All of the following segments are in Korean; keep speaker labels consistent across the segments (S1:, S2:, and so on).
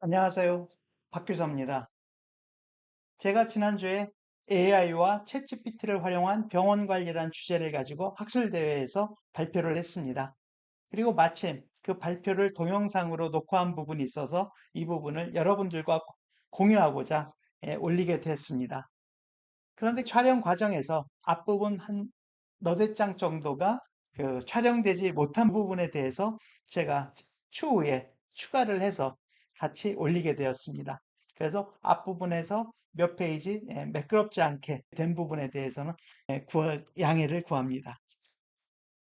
S1: 안녕하세요. 박규서입니다. 제가 지난주에 AI와 챗GPT를 활용한 병원 관리란 주제를 가지고 학술대회에서 발표를 했습니다. 그리고 마침 그 발표를 동영상으로 녹화한 부분이 있어서 이 부분을 여러분들과 공유하고자 올리게 됐습니다. 그런데 촬영 과정에서 앞부분 한 너댓 장 정도가 촬영되지 못한 부분에 대해서 제가 추후에 추가를 해서 같이 올리게 되었습니다. 그래서 앞부분에서 몇 페이지 매끄럽지 않게 된 부분에 대해서는 양해를 구합니다.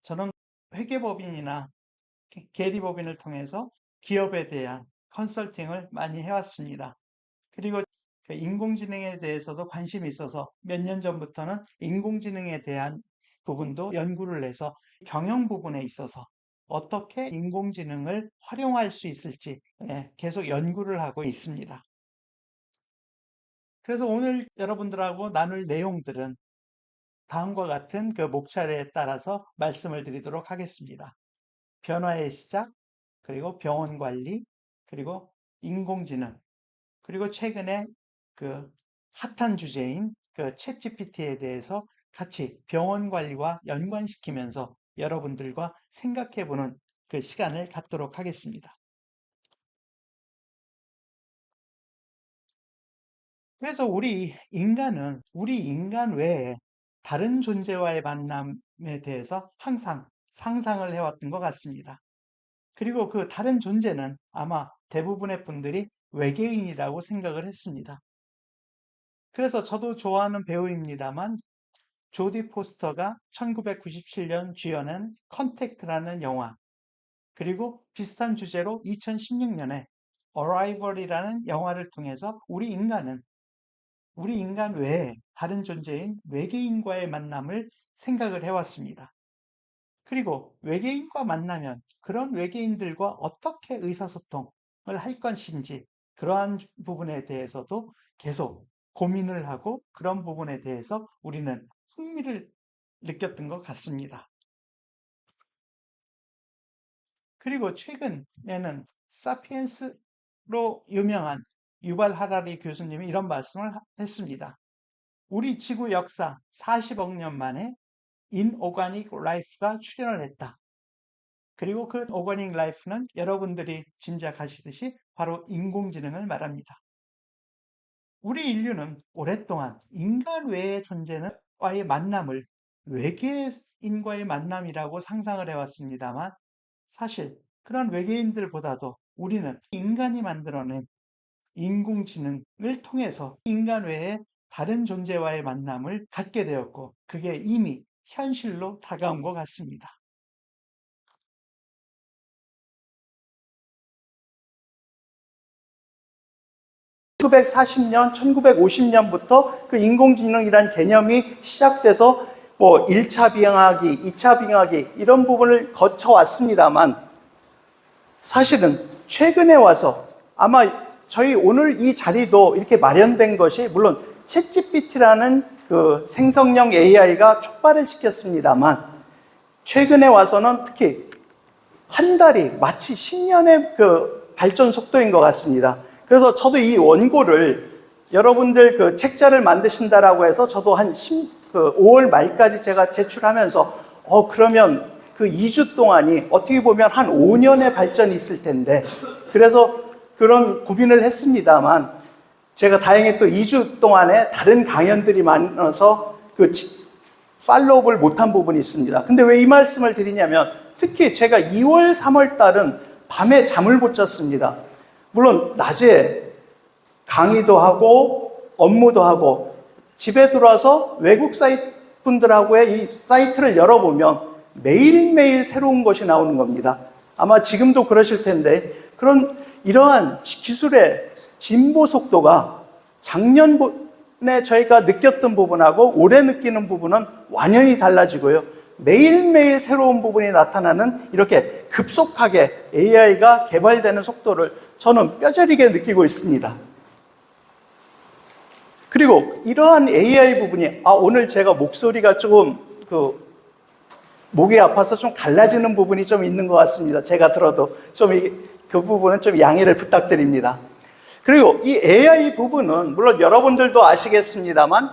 S1: 저는 회계법인이나 계리법인을 통해서 기업에 대한 컨설팅을 많이 해왔습니다. 그리고 인공지능에 대해서도 관심이 있어서 몇 년 전부터는 인공지능에 대한 부분도 연구를 해서 경영 부분에 있어서 어떻게 인공지능을 활용할 수 있을지 계속 연구를 하고 있습니다. 그래서 오늘 여러분들하고 나눌 내용들은 다음과 같은 그 목차례에 따라서 말씀을 드리도록 하겠습니다. 변화의 시작, 그리고 병원 관리, 그리고 인공지능, 그리고 최근에 그 핫한 주제인 그 챗GPT에 대해서 같이 병원 관리와 연관시키면서 여러분들과 생각해보는 그 시간을 갖도록 하겠습니다. 그래서 우리 인간 외에 다른 존재와의 만남에 대해서 항상 상상을 해왔던 것 같습니다. 그리고 그 다른 존재는 아마 대부분의 분들이 외계인이라고 생각을 했습니다. 그래서 저도 좋아하는 배우입니다만 조디 포스터가 1997년 주연한 컨택트라는 영화, 그리고 비슷한 주제로 2016년에 Arrival이라는 영화를 통해서 우리 인간 외에 다른 존재인 외계인과의 만남을 생각을 해왔습니다. 그리고 외계인과 만나면 그런 외계인들과 어떻게 의사소통을 할 것인지, 그러한 부분에 대해서도 계속 고민을 하고 그런 부분에 대해서 우리는 흥미를 느꼈던 것 같습니다. 그리고 최근에는 사피엔스로 유명한 유발 하라리 교수님이 이런 말씀을 했습니다. 우리 지구 역사 40억 년 만에 인오가닉 라이프가 출현을 했다. 그리고 그 오가닉 라이프는 여러분들이 짐작하시듯이 바로 인공지능을 말합니다. 우리 인류는 오랫동안 인간 외의 존재와의 만남을 외계인과의 만남이라고 상상을 해왔습니다만, 사실 그런 외계인들보다도 우리는 인간이 만들어낸 인공지능을 통해서 인간 외에 다른 존재와의 만남을 갖게 되었고, 그게 이미 현실로 다가온 것 같습니다. 1940년, 1950년부터 그 인공지능이란 개념이 시작돼서 뭐 1차 빙하기, 2차 빙하기 이런 부분을 거쳐왔습니다만, 사실은 최근에 와서 아마 저희 오늘 이 자리도 이렇게 마련된 것이 물론 챗GPT라는 그 생성형 AI가 촉발을 시켰습니다만, 최근에 와서는 특히 한 달이 마치 10년의 그 발전 속도인 것 같습니다. 그래서 저도 이 원고를 여러분들 그 책자를 만드신다라고 해서 저도 한 5월 말까지 제가 제출하면서 그러면 그 2주 동안이 어떻게 보면 한 5년의 발전이 있을 텐데, 그래서 그런 고민을 했습니다만, 제가 다행히 또 2주 동안에 다른 강연들이 많아서 그 팔로우업을 못한 부분이 있습니다. 근데 왜 이 말씀을 드리냐면, 특히 제가 2월, 3월 달은 밤에 잠을 못 잤습니다. 물론 낮에 강의도 하고 업무도 하고 집에 들어와서 외국 사이트 분들하고의 이 사이트를 열어보면 매일매일 새로운 것이 나오는 겁니다. 아마 지금도 그러실 텐데, 이러한 기술의 진보 속도가 작년에 저희가 느꼈던 부분하고 올해 느끼는 부분은 완전히 달라지고요. 매일매일 새로운 부분이 나타나는 이렇게 급속하게 AI가 개발되는 속도를 저는 뼈저리게 느끼고 있습니다. 그리고 이러한 AI 부분이 오늘 제가 목소리가 조금 목이 아파서 좀 갈라지는 부분이 좀 있는 것 같습니다. 제가 들어도 좀 그 부분은 좀 양해를 부탁드립니다. 그리고 이 AI 부분은 물론 여러분들도 아시겠습니다만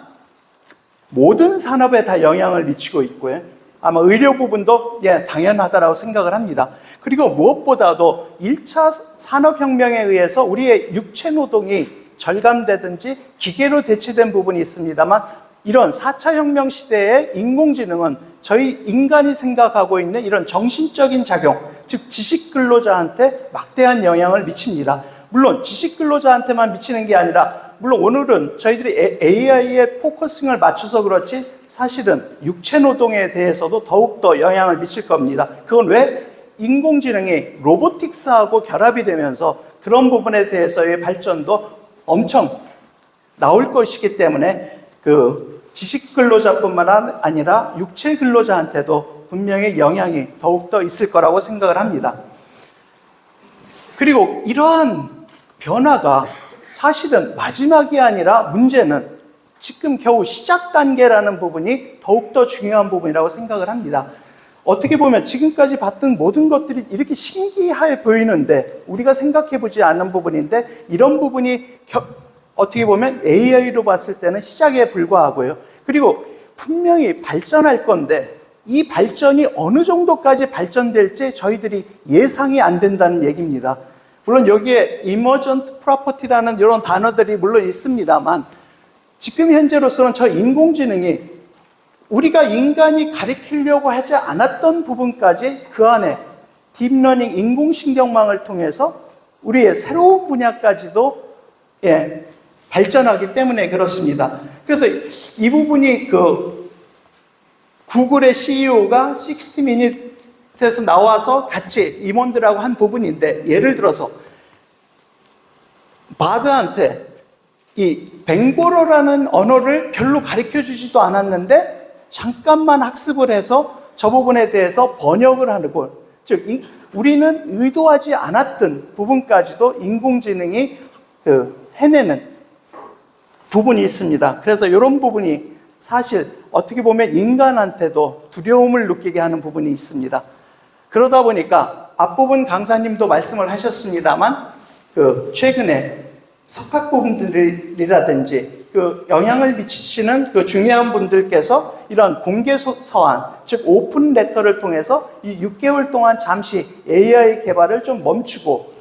S1: 모든 산업에 다 영향을 미치고 있고요. 아마 의료 부분도 당연하다라고 생각을 합니다. 그리고 무엇보다도 1차 산업혁명에 의해서 우리의 육체 노동이 절감되든지 기계로 대체된 부분이 있습니다만 이런 4차 혁명 시대의 인공지능은 저희 인간이 생각하고 있는 이런 정신적인 작용, 즉 지식 근로자한테 막대한 영향을 미칩니다. 물론 지식 근로자한테만 미치는 게 아니라 물론 오늘은 저희들이 AI에 포커싱을 맞춰서 그렇지 사실은 육체 노동에 대해서도 더욱더 영향을 미칠 겁니다. 그건 왜? 인공지능이 로보틱스하고 결합이 되면서 그런 부분에 대해서의 발전도 엄청 나올 것이기 때문에 그 지식 근로자뿐만 아니라 육체 근로자한테도 분명히 영향이 더욱더 있을 거라고 생각을 합니다. 그리고 이러한 변화가 사실은 마지막이 아니라 문제는 지금 겨우 시작 단계라는 부분이 더욱더 중요한 부분이라고 생각을 합니다. 어떻게 보면 지금까지 봤던 모든 것들이 이렇게 신기해 보이는데 우리가 생각해보지 않은 부분인데 이런 부분이 어떻게 보면 AI로 봤을 때는 시작에 불과하고요. 그리고 분명히 발전할 건데 이 발전이 어느 정도까지 발전될지 저희들이 예상이 안 된다는 얘기입니다. 물론 여기에 emergent property라는 이런 단어들이 물론 있습니다만 지금 현재로서는 저 인공지능이 우리가 인간이 가리키려고 하지 않았던 부분까지 그 안에 딥러닝 인공신경망을 통해서 우리의 새로운 분야까지도 발전하기 때문에 그렇습니다. 그래서 이 부분이 그 구글의 CEO가 60미닛에서 나와서 같이 임원들하고 한 부분인데 예를 들어서 바드한테 이 벵고로라는 언어를 별로 가르쳐 주지도 않았는데 잠깐만 학습을 해서 저 부분에 대해서 번역을 하는 것. 즉 우리는 의도하지 않았던 부분까지도 인공지능이 해내는 부분이 있습니다. 그래서 이런 부분이 사실 어떻게 보면 인간한테도 두려움을 느끼게 하는 부분이 있습니다. 그러다 보니까 앞부분 강사님도 말씀을 하셨습니다만 최근에 석학부분들이라든지 영향을 미치시는 중요한 분들께서 이런 공개 서한, 즉 오픈 레터를 통해서 이 6개월 동안 잠시 AI 개발을 좀 멈추고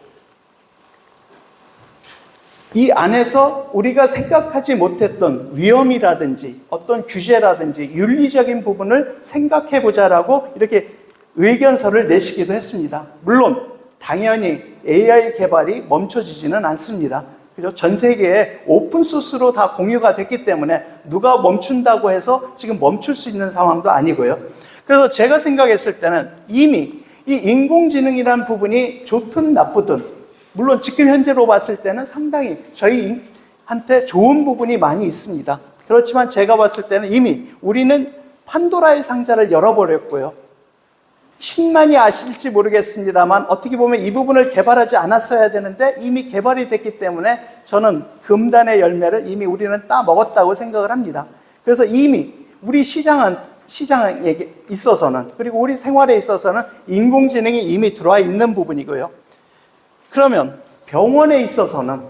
S1: 이 안에서 우리가 생각하지 못했던 위험이라든지 어떤 규제라든지 윤리적인 부분을 생각해 보자라고 이렇게 의견서를 내시기도 했습니다. 물론 당연히 AI 개발이 멈춰지지는 않습니다. 그죠? 전 세계에 오픈소스로 다 공유가 됐기 때문에 누가 멈춘다고 해서 지금 멈출 수 있는 상황도 아니고요. 그래서 제가 생각했을 때는 이미 이 인공지능이라는 부분이 좋든 나쁘든 물론 지금 현재로 봤을 때는 상당히 저희한테 좋은 부분이 많이 있습니다. 그렇지만 제가 봤을 때는 이미 우리는 판도라의 상자를 열어버렸고요. 신만이 아실지 모르겠습니다만 어떻게 보면 이 부분을 개발하지 않았어야 되는데 이미 개발이 됐기 때문에 저는 금단의 열매를 이미 우리는 따먹었다고 생각을 합니다. 그래서 이미 우리 시장에 있어서는 그리고 우리 생활에 있어서는 인공지능이 이미 들어와 있는 부분이고요. 그러면 병원에 있어서는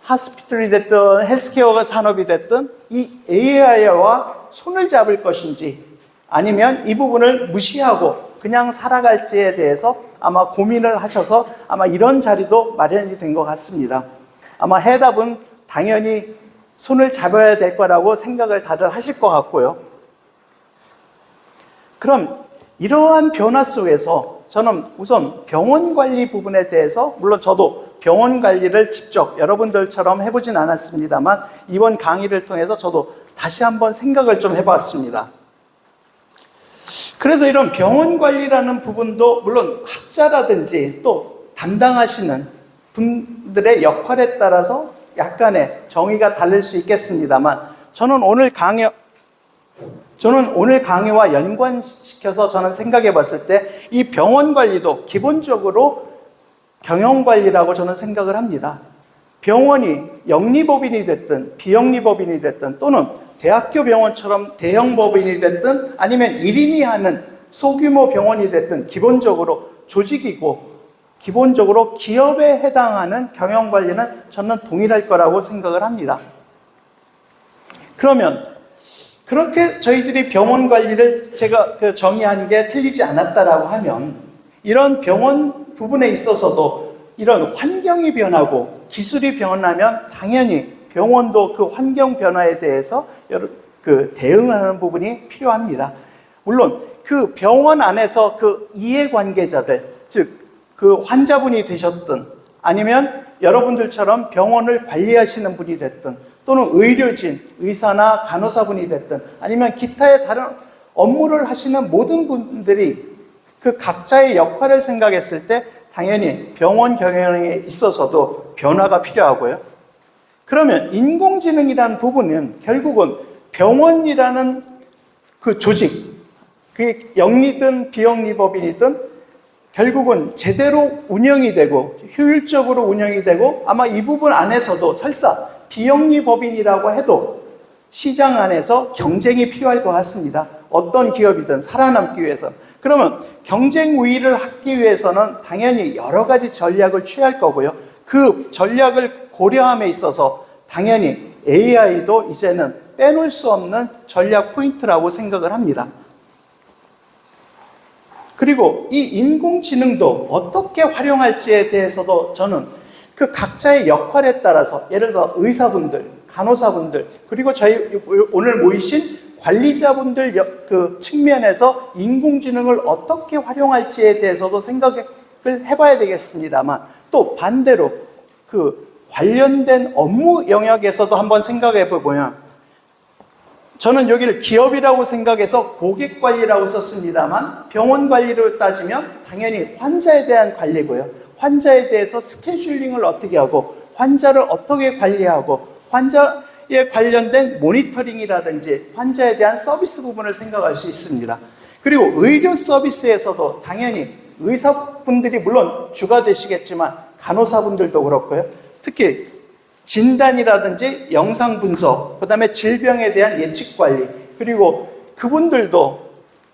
S1: 하스피털이 됐든 헬스케어 산업이 됐든 이 AI와 손을 잡을 것인지 아니면 이 부분을 무시하고 그냥 살아갈지에 대해서 아마 고민을 하셔서 아마 이런 자리도 마련이 된 것 같습니다. 아마 해답은 당연히 손을 잡아야 될 거라고 생각을 다들 하실 것 같고요. 그럼 이러한 변화 속에서 저는 우선 병원 관리 부분에 대해서 물론 저도 병원 관리를 직접 여러분들처럼 해보진 않았습니다만 이번 강의를 통해서 저도 다시 한번 생각을 좀 해봤습니다. 그래서 이런 병원 관리라는 부분도 물론 학자라든지 또 담당하시는 분들의 역할에 따라서 약간의 정의가 다를 수 있겠습니다만 저는 오늘 강의와 연관시켜서 저는 생각해 봤을 때 이 병원 관리도 기본적으로 경영 관리라고 저는 생각을 합니다. 병원이 영리법인이 됐든 비영리법인이 됐든 또는 대학교 병원처럼 대형 법인이 됐든 아니면 1인이 하는 소규모 병원이 됐든 기본적으로 조직이고 기본적으로 기업에 해당하는 경영관리는 저는 동일할 거라고 생각을 합니다. 그러면 그렇게 저희들이 병원 관리를 제가 정의한 게 틀리지 않았다라고 하면 이런 병원 부분에 있어서도 이런 환경이 변하고 기술이 변하면 당연히 병원도 그 환경 변화에 대해서 대응하는 부분이 필요합니다. 물론 그 병원 안에서 그 이해관계자들, 즉 그 환자분이 되셨든 아니면 여러분들처럼 병원을 관리하시는 분이 됐든 또는 의료진, 의사나 간호사분이 됐든 아니면 기타의 다른 업무를 하시는 모든 분들이 그 각자의 역할을 생각했을 때 당연히 병원 경영에 있어서도 변화가 필요하고요. 그러면 인공지능이라는 부분은 결국은 병원이라는 그 조직, 그게 영리든 비영리법인이든 결국은 제대로 운영이 되고 효율적으로 운영이 되고 아마 이 부분 안에서도 설사 비영리법인이라고 해도 시장 안에서 경쟁이 필요할 것 같습니다. 어떤 기업이든 살아남기 위해서. 그러면 경쟁 우위를 하기 위해서는 당연히 여러 가지 전략을 취할 거고요. 그 전략을 고려함에 있어서 당연히 AI도 이제는 빼놓을 수 없는 전략 포인트라고 생각을 합니다. 그리고 이 인공지능도 어떻게 활용할지에 대해서도 저는 그 각자의 역할에 따라서 예를 들어 의사분들, 간호사분들, 그리고 저희 오늘 모이신 관리자분들 그 측면에서 인공지능을 어떻게 활용할지에 대해서도 생각을 해봐야 되겠습니다만 또 반대로 그 관련된 업무 영역에서도 한번 생각해 보면 저는 여기를 기업이라고 생각해서 고객 관리라고 썼습니다만 병원 관리로 따지면 당연히 환자에 대한 관리고요. 환자에 대해서 스케줄링을 어떻게 하고 환자를 어떻게 관리하고 환자에 관련된 모니터링이라든지 환자에 대한 서비스 부분을 생각할 수 있습니다. 그리고 의료 서비스에서도 당연히 의사분들이 물론 주가 되시겠지만 간호사분들도 그렇고요. 특히 진단이라든지 영상 분석, 그 다음에 질병에 대한 예측 관리, 그리고 그분들도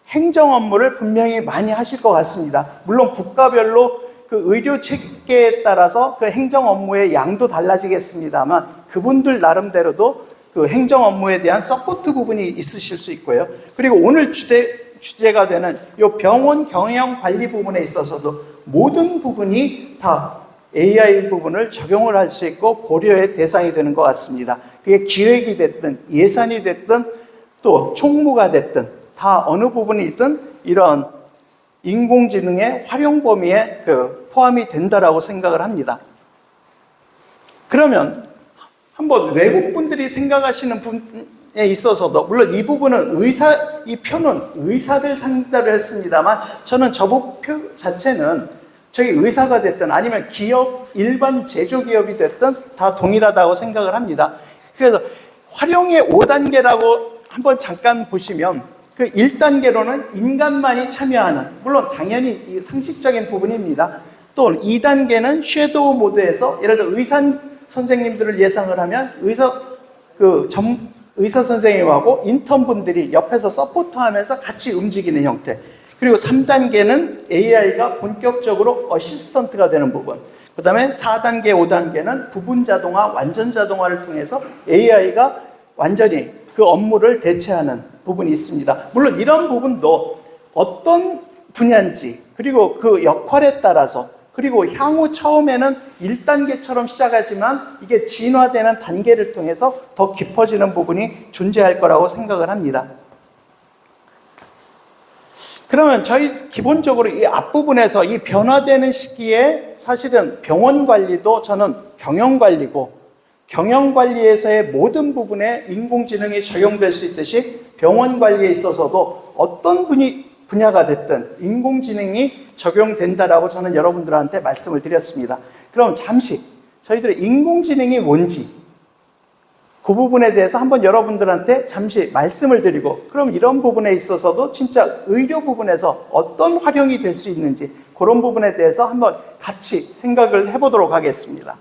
S1: 행정 업무를 분명히 많이 하실 것 같습니다. 물론 국가별로 그 의료 체계에 따라서 그 행정 업무의 양도 달라지겠습니다만 그분들 나름대로도 그 행정 업무에 대한 서포트 부분이 있으실 수 있고요. 그리고 오늘 주제가 되는 이 병원 경영 관리 부분에 있어서도 모든 부분이 다 AI 부분을 적용을 할 수 있고 고려의 대상이 되는 것 같습니다. 그게 기획이 됐든 예산이 됐든 또 총무가 됐든 다 어느 부분이든 이런 인공지능의 활용 범위에 포함이 된다라고 생각을 합니다. 그러면 한번 외국 분들이 생각하시는 분에 있어서도 물론 이 부분은 이 표는 의사들 상대로 했습니다만 저는 저 표 자체는 저희 의사가 됐든 아니면 기업, 일반 제조기업이 됐든 다 동일하다고 생각을 합니다. 그래서 활용의 5단계라고 한번 잠깐 보시면 그 1단계로는 인간만이 참여하는, 물론 당연히 상식적인 부분입니다. 또 2단계는 섀도우 모드에서 예를 들어 의사 선생님들을 예상을 하면 의사 선생님하고 인턴분들이 옆에서 서포트하면서 같이 움직이는 형태. 그리고 3단계는 AI가 본격적으로 어시스턴트가 되는 부분. 그 다음에 4단계, 5단계는 부분 자동화, 완전 자동화를 통해서 AI가 완전히 그 업무를 대체하는 부분이 있습니다. 물론 이런 부분도 어떤 분야인지, 그리고 그 역할에 따라서, 그리고 향후 처음에는 1단계처럼 시작하지만 이게 진화되는 단계를 통해서 더 깊어지는 부분이 존재할 거라고 생각을 합니다. 그러면 저희 기본적으로 이 앞부분에서 이 변화되는 시기에 사실은 병원 관리도 저는 경영관리고 경영관리에서의 모든 부분에 인공지능이 적용될 수 있듯이 병원 관리에 있어서도 어떤 분야가 됐든 인공지능이 적용된다라고 저는 여러분들한테 말씀을 드렸습니다. 그럼 잠시 저희들의 인공지능이 뭔지 그 부분에 대해서 한번 여러분들한테 잠시 말씀을 드리고 그럼 이런 부분에 있어서도 진짜 의료 부분에서 어떤 활용이 될 수 있는지 그런 부분에 대해서 한번 같이 생각을 해보도록 하겠습니다.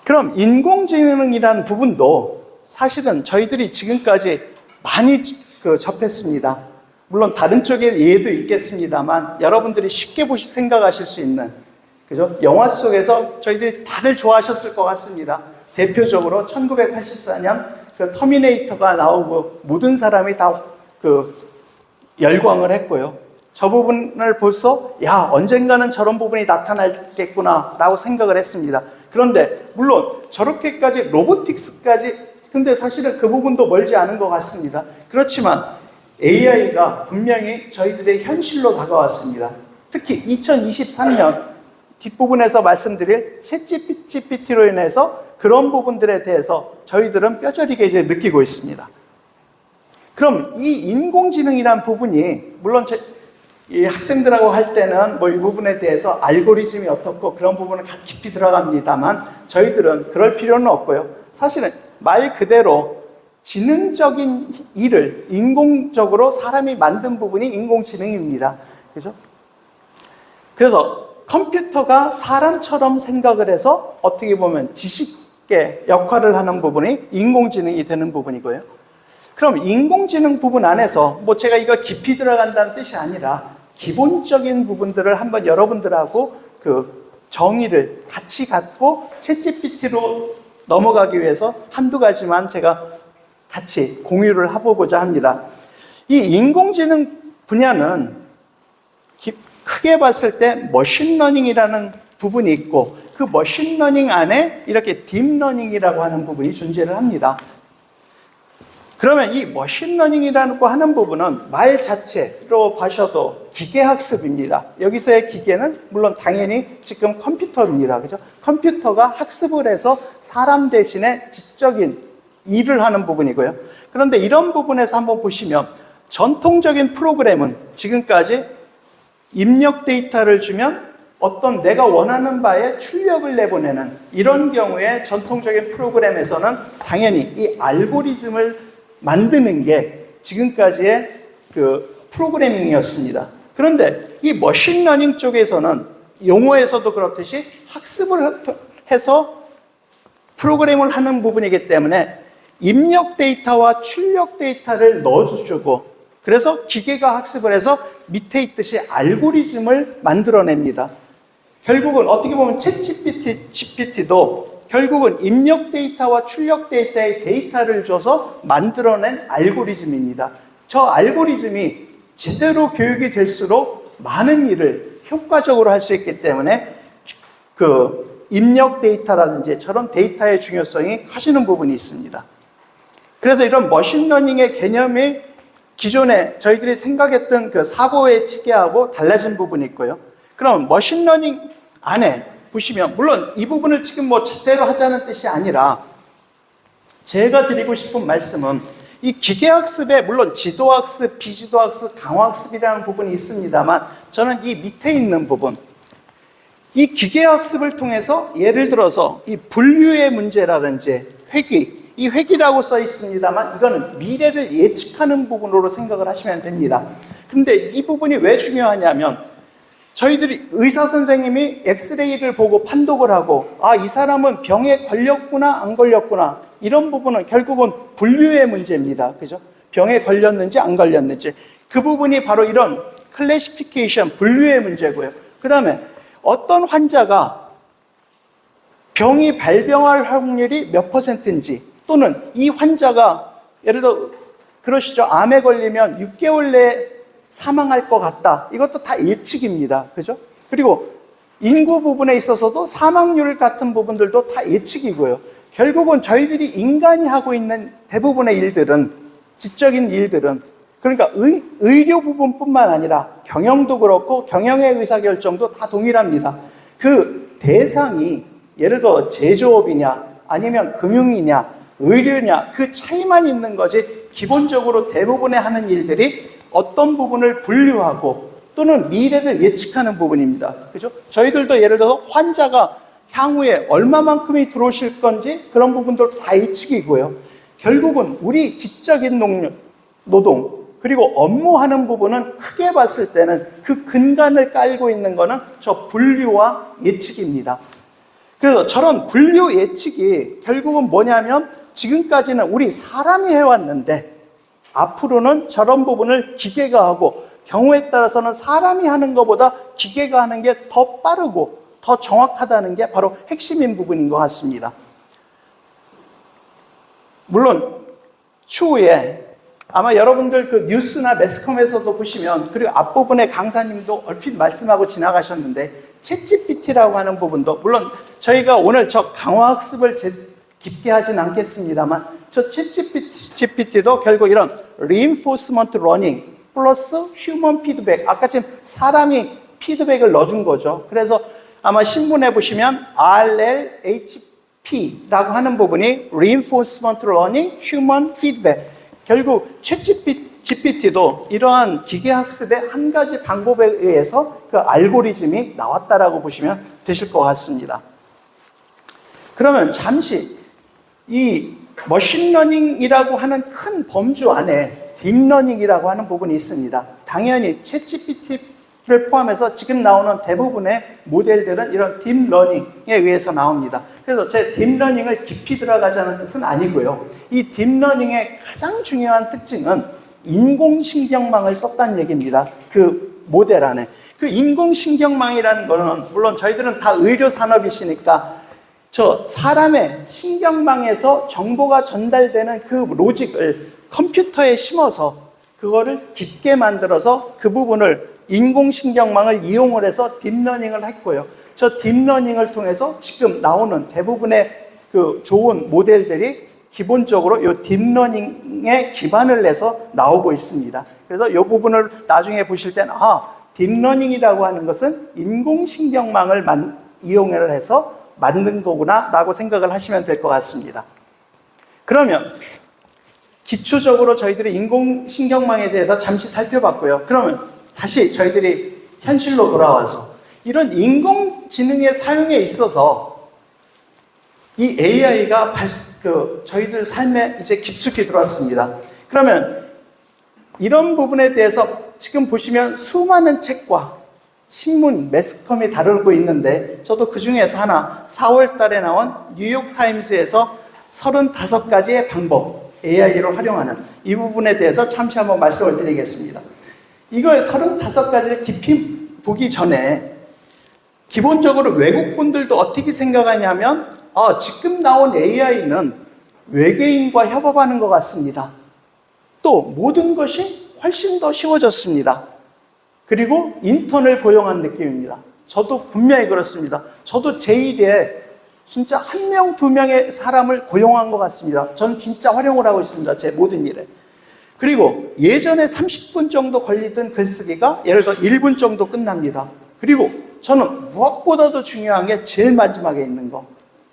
S1: 그럼 인공지능이라는 부분도 사실은 저희들이 지금까지 많이 접했습니다. 물론 다른 쪽에 예도 있겠습니다만 여러분들이 쉽게 생각하실 수 있는, 그죠? 영화 속에서 저희들이 다들 좋아하셨을 것 같습니다. 대표적으로 1984년 그 터미네이터가 나오고 모든 사람이 다 열광을 했고요. 저 부분을 벌써 언젠가는 저런 부분이 나타나겠구나 라고 생각을 했습니다. 그런데 물론 저렇게까지 로보틱스까지, 근데 사실은 그 부분도 멀지 않은 것 같습니다. 그렇지만 AI가 분명히 저희들의 현실로 다가왔습니다. 특히 2023년 뒷부분에서 말씀드릴 챗GPT로 인해서 그런 부분들에 대해서 저희들은 뼈저리게 이제 느끼고 있습니다. 그럼 이 인공지능이란 부분이, 물론 이 학생들하고 할 때는 이 부분에 대해서 알고리즘이 어떻고 그런 부분은 깊이 들어갑니다만 저희들은 그럴 필요는 없고요. 사실은 말 그대로 지능적인 일을 인공적으로 사람이 만든 부분이 인공지능입니다. 그죠? 그래서 컴퓨터가 사람처럼 생각을 해서 어떻게 보면 지식의 역할을 하는 부분이 인공지능이 되는 부분이고요. 그럼 인공지능 부분 안에서 제가 이거 깊이 들어간다는 뜻이 아니라 기본적인 부분들을 한번 여러분들하고 정의를 같이 갖고 챗GPT로 넘어가기 위해서 한두 가지만 제가 같이 공유를 해보고자 합니다. 이 인공지능 분야는 크게 봤을 때 머신러닝이라는 부분이 있고 그 머신러닝 안에 이렇게 딥러닝이라고 하는 부분이 존재를 합니다. 그러면 이 머신러닝이라고 하는 부분은 말 자체로 봐셔도 기계학습입니다. 여기서의 기계는 물론 당연히 지금 컴퓨터입니다. 그죠? 컴퓨터가 학습을 해서 사람 대신에 지적인 일을 하는 부분이고요. 그런데 이런 부분에서 한번 보시면 전통적인 프로그램은 지금까지 입력 데이터를 주면 어떤 내가 원하는 바에 출력을 내보내는 이런 경우에 전통적인 프로그램에서는 당연히 이 알고리즘을 만드는 게 지금까지의 프로그래밍이었습니다. 그런데 이 머신러닝 쪽에서는 용어에서도 그렇듯이 학습을 해서 프로그램을 하는 부분이기 때문에 입력 데이터와 출력 데이터를 넣어주고 그래서 기계가 학습을 해서 밑에 있듯이 알고리즘을 만들어냅니다. 결국은 어떻게 보면 챗GPT도 결국은 입력 데이터와 출력 데이터의 데이터를 줘서 만들어낸 알고리즘입니다. 저 알고리즘이 제대로 교육이 될수록 많은 일을 효과적으로 할 수 있기 때문에 입력 데이터라든지 저런 데이터의 중요성이 커지는 부분이 있습니다. 그래서 이런 머신러닝의 개념이 기존에 저희들이 생각했던 사고의 체계하고 달라진 부분이 있고요. 그럼 머신러닝 안에 보시면 물론 이 부분을 지금 제대로 하자는 뜻이 아니라 제가 드리고 싶은 말씀은 이 기계학습에 물론 지도학습, 비지도학습, 강화학습이라는 부분이 있습니다만 저는 이 밑에 있는 부분, 이 기계학습을 통해서 예를 들어서 이 분류의 문제라든지 회귀, 이 회귀라고 써 있습니다만 이거는 미래를 예측하는 부분으로 생각을 하시면 됩니다. 근데 이 부분이 왜 중요하냐면 저희들이 의사 선생님이 엑스레이를 보고 판독을 하고 이 사람은 병에 걸렸구나 안 걸렸구나 이런 부분은 결국은 분류의 문제입니다. 그죠? 병에 걸렸는지 안 걸렸는지 그 부분이 바로 이런 클래시피케이션 분류의 문제고요. 그 다음에 어떤 환자가 병이 발병할 확률이 몇 %인지 또는 이 환자가 예를 들어 그러시죠. 암에 걸리면 6개월 내에 사망할 것 같다. 이것도 다 예측입니다. 그죠? 그리고 인구 부분에 있어서도 사망률 같은 부분들도 다 예측이고요. 결국은 저희들이 인간이 하고 있는 대부분의 일들은, 지적인 일들은, 그러니까 의료 부분뿐만 아니라 경영도 그렇고 경영의 의사결정도 다 동일합니다. 그 대상이 예를 들어 제조업이냐 아니면 금융이냐 의료냐 그 차이만 있는 거지 기본적으로 대부분의 하는 일들이 어떤 부분을 분류하고 또는 미래를 예측하는 부분입니다. 그죠? 저희들도 예를 들어서 환자가 향후에 얼마만큼이 들어오실 건지 그런 부분도 다 예측이고요. 결국은 우리 지적인 노동 그리고 업무하는 부분은 크게 봤을 때는 그 근간을 깔고 있는 거는 저 분류와 예측입니다. 그래서 저런 분류 예측이 결국은 뭐냐면 지금까지는 우리 사람이 해왔는데 앞으로는 저런 부분을 기계가 하고 경우에 따라서는 사람이 하는 것보다 기계가 하는 게 더 빠르고 더 정확하다는 게 바로 핵심인 부분인 것 같습니다. 물론 추후에 아마 여러분들 그 뉴스나 매스컴에서도 보시면, 그리고 앞부분에 강사님도 얼핏 말씀하고 지나가셨는데, 챗GPT라고 하는 부분도, 물론 저희가 오늘 저 강화학습을 깊게 하진 않겠습니다만, 저 챗GPT도 결국 이런 reinforcement learning 플러스 human feedback, 아까 지금 사람이 피드백을 넣어준 거죠. 그래서 아마 신문에 보시면 RLHP라고 하는 부분이 reinforcement learning human feedback, 결국 챗GPT도 이러한 기계학습의 한 가지 방법에 의해서 그 알고리즘이 나왔다라고 보시면 되실 것 같습니다. 그러면 잠시 이 머신러닝이라고 하는 큰 범주 안에 딥러닝이라고 하는 부분이 있습니다. 당연히 챗GPT를 포함해서 지금 나오는 대부분의 모델들은 이런 딥러닝에 의해서 나옵니다. 그래서 제 딥러닝을 깊이 들어가자는 뜻은 아니고요. 이 딥러닝의 가장 중요한 특징은 인공신경망을 썼다는 얘기입니다. 그 모델 안에. 그 인공신경망이라는 거는 물론 저희들은 다 의료산업이시니까 저 사람의 신경망에서 정보가 전달되는 그 로직을 컴퓨터에 심어서 그거를 깊게 만들어서 그 부분을 인공신경망을 이용을 해서 딥러닝을 했고요. 저 딥러닝을 통해서 지금 나오는 대부분의 그 좋은 모델들이 기본적으로 이 딥러닝에 기반을 해서 나오고 있습니다. 그래서 이 부분을 나중에 보실 때는 딥러닝이라고 하는 것은 인공신경망을 이용을 해서 만든 거구나 라고 생각을 하시면 될 것 같습니다. 그러면 기초적으로 저희들이 인공신경망에 대해서 잠시 살펴봤고요. 그러면 다시 저희들이 현실로 돌아와서 이런 인공지능의 사용에 있어서 이 AI가 저희들 삶에 이제 깊숙이 들어왔습니다. 그러면 이런 부분에 대해서 지금 보시면 수많은 책과 신문, 매스컴이 다루고 있는데, 저도 그 중에서 하나 4월 달에 나온 뉴욕타임스에서 35가지의 방법, AI를 활용하는 이 부분에 대해서 잠시 한번 말씀을 드리겠습니다. 이거 35가지를 깊이 보기 전에 기본적으로 외국 분들도 어떻게 생각하냐면 지금 나온 AI는 외계인과 협업하는 것 같습니다. 또 모든 것이 훨씬 더 쉬워졌습니다. 그리고 인턴을 고용한 느낌입니다. 저도 분명히 그렇습니다. 저도 제 일에 진짜 한 명, 두 명의 사람을 고용한 것 같습니다. 저는 진짜 활용을 하고 있습니다. 제 모든 일에. 그리고 예전에 30분 정도 걸리던 글쓰기가 예를 들어 1분 정도 끝납니다. 그리고 저는 무엇보다도 중요한 게 제일 마지막에 있는 거.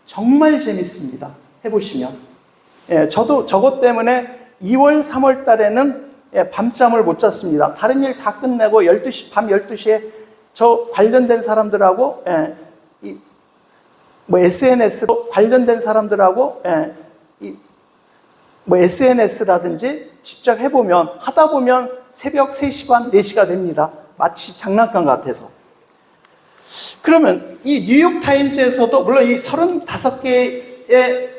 S1: 정말 재밌습니다. 해보시면. 저도 저것 때문에 2월, 3월 달에는 밤잠을 못 잤습니다. 다른 일 다 끝내고 밤 12시에 저 관련된 사람들하고 SNS로 관련된 사람들하고 SNS라든지 직접 해보면 하다 보면 새벽 3시 반, 4시가 됩니다. 마치 장난감 같아서. 그러면 이 뉴욕타임스에서도 물론 이 35개의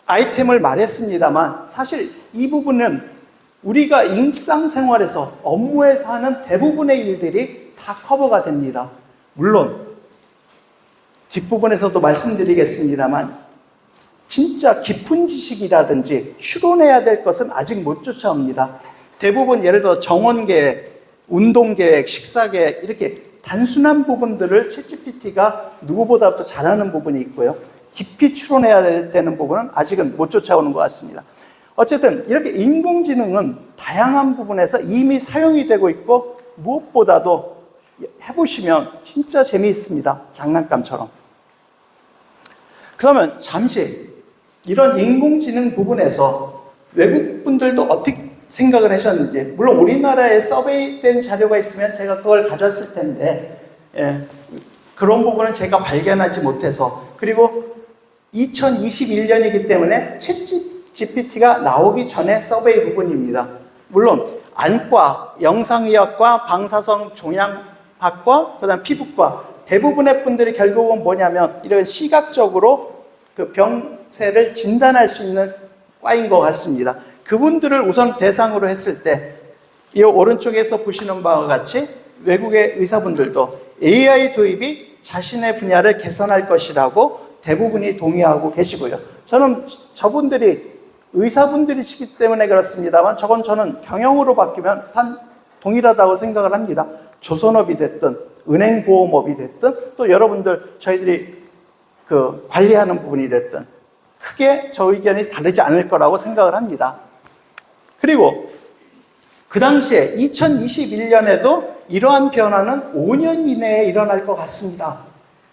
S1: 아이템을 말했습니다만 사실 이 부분은 우리가 일상생활에서 업무에서 하는 대부분의 일들이 다 커버가 됩니다. 물론 뒷부분에서도 말씀드리겠습니다만 진짜 깊은 지식이라든지 추론해야 될 것은 아직 못 쫓아옵니다. 대부분 예를 들어 정원계획, 운동계획, 식사계획 이렇게 단순한 부분들을 챗GPT가 누구보다도 잘하는 부분이 있고요. 깊이 추론해야 되는 부분은 아직은 못 쫓아오는 것 같습니다. 어쨌든 이렇게 인공지능은 다양한 부분에서 이미 사용이 되고 있고 무엇보다도 해보시면 진짜 재미있습니다. 장난감처럼. 그러면 잠시 이런 인공지능 부분에서 외국 분들도 어떻게 생각을 하셨는지, 물론 우리나라에 서베이된 자료가 있으면 제가 그걸 가져왔을 텐데 그런 부분은 제가 발견하지 못해서, 그리고 2021년이기 때문에 챗GPT가 나오기 전에 서베이 부분입니다. 물론 안과, 영상의학과, 방사성 종양학과, 그다음 피부과 대부분의 분들이 결국은 뭐냐면 이런 시각적으로 그 병세를 진단할 수 있는 과인 것 같습니다. 그분들을 우선 대상으로 했을 때 이 오른쪽에서 보시는 바와 같이 외국의 의사분들도 AI 도입이 자신의 분야를 개선할 것이라고 대부분이 동의하고 계시고요. 저는 저분들이 의사분들이시기 때문에 그렇습니다만 저는 경영으로 바뀌면 단 동일하다고 생각을 합니다. 조선업이 됐든 은행보험업이 됐든 또 여러분들 저희들이 그 관리하는 부분이 됐든 크게 저 의견이 다르지 않을 거라고 생각을 합니다. 그리고 그 당시에 2021년에도 이러한 변화는 5년 이내에 일어날 것 같습니다.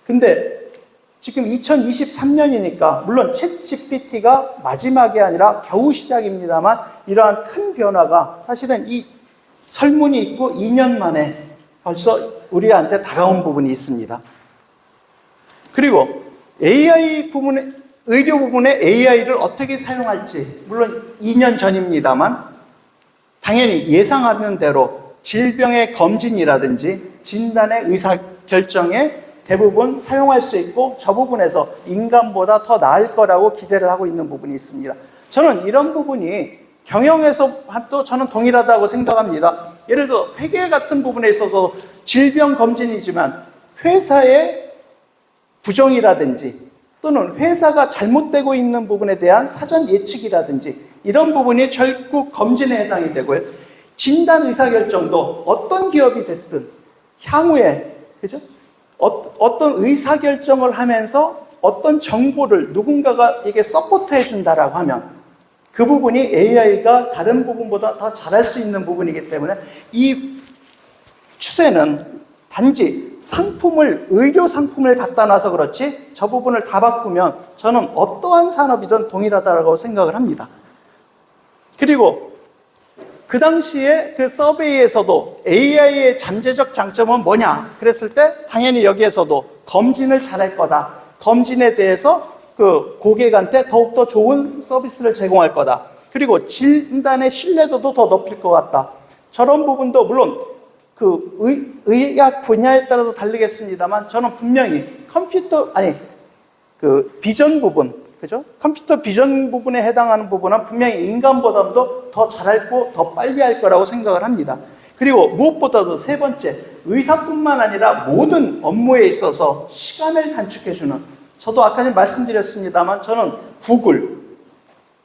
S1: 근데 지금 2023년이니까 물론 챗GPT가 마지막이 아니라 겨우 시작입니다만 이러한 큰 변화가 사실은 이 설문이 있고 2년 만에 벌써 우리한테 다가온 부분이 있습니다. 그리고 AI 부분에, 의료 부분에 AI를 어떻게 사용할지 물론 2년 전입니다만 당연히 예상하는 대로 질병의 검진이라든지 진단의 의사결정에 대부분 사용할 수 있고 저 부분에서 인간보다 더 나을 거라고 기대를 하고 있는 부분이 있습니다. 저는 이런 부분이 경영에서도 저는 동일하다고 생각합니다. 예를 들어 회계 같은 부분에 있어서 질병 검진이지만 회사의 부정이라든지 또는 회사가 잘못되고 있는 부분에 대한 사전 예측이라든지 이런 부분이 결국 검진에 해당이 되고요. 진단 의사결정도 어떤 기업이 됐든 향후에 그죠? 어떤 의사결정을 하면서 어떤 정보를 누군가가 이게 서포트해 준다라고 하면 그 부분이 AI가 다른 부분보다 더 잘할 수 있는 부분이기 때문에 이 추세는 단지 의료 상품을 갖다 놔서 그렇지 저 부분을 다 바꾸면 저는 어떠한 산업이든 동일하다고 생각을 합니다. 그리고 그 당시에 그 서베이에서도 AI의 잠재적 장점은 뭐냐 그랬을 때 당연히 여기에서도 검진을 잘할 거다. 검진에 대해서 그 고객한테 더욱더 좋은 서비스를 제공할 거다. 그리고 진단의 신뢰도도 더 높일 것 같다. 저런 부분도 물론 그 의학 분야에 따라서 다르겠습니다만 저는 분명히 그 비전 부분 그죠? 컴퓨터 비전 부분에 해당하는 부분은 분명히 인간보다도 더 잘하고 더 빨리 할 거라고 생각을 합니다. 그리고 무엇보다도 세 번째, 의사뿐만 아니라 모든 업무에 있어서 시간을 단축해주는 저도 아까 말씀드렸습니다만 저는 구글,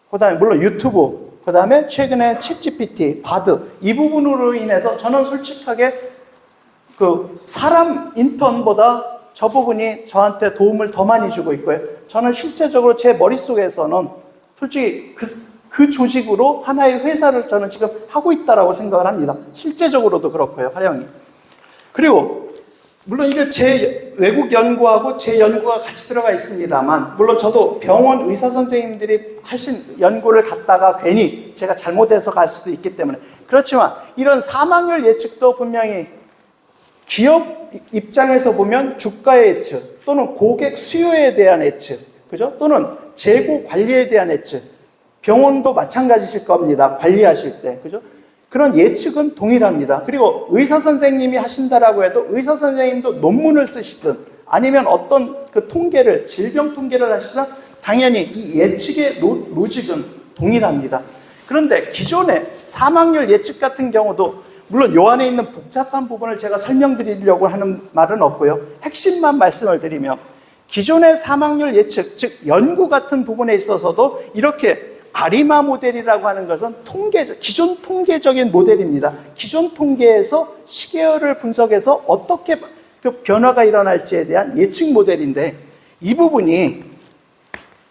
S1: 그 다음에 물론 유튜브, 그 다음에 최근에 챗GPT, 바드 이 부분으로 인해서 저는 솔직하게 그 사람 인턴보다 저 부분이 저한테 도움을 더 많이 주고 있고요. 저는 실제적으로 제 머릿속에서는 솔직히 그 조직으로 하나의 회사를 저는 지금 하고 있다라고 생각을 합니다. 실제적으로도 그렇고요, 활용이. 그리고 물론 이게 제 외국 연구하고 제 연구가 같이 들어가 있습니다만 물론 저도 병원 의사 선생님들이 하신 연구를 갖다가 괜히 제가 잘못해서 갈 수도 있기 때문에 그렇지만 이런 사망률 예측도 분명히 기업 입장에서 보면 주가의 예측 또는 고객 수요에 대한 예측, 그죠? 또는 재고 관리에 대한 예측, 병원도 마찬가지실 겁니다. 관리하실 때, 그죠? 그런 예측은 동일합니다. 그리고 의사 선생님이 하신다라고 해도 의사 선생님도 논문을 쓰시든 아니면 어떤 그 통계를 질병 통계를 하시든 당연히 이 예측의 로직은 동일합니다. 그런데 기존의 사망률 예측 같은 경우도 물론 요 안에 있는 복잡한 부분을 제가 설명드리려고 하는 말은 없고요. 핵심만 말씀을 드리면 기존의 사망률 예측, 즉 연구 같은 부분에 있어서도 이렇게 아리마 모델이라고 하는 것은 기존 통계적인 모델입니다. 기존 통계에서 시계열을 분석해서 어떻게 그 변화가 일어날지에 대한 예측 모델인데 이 부분이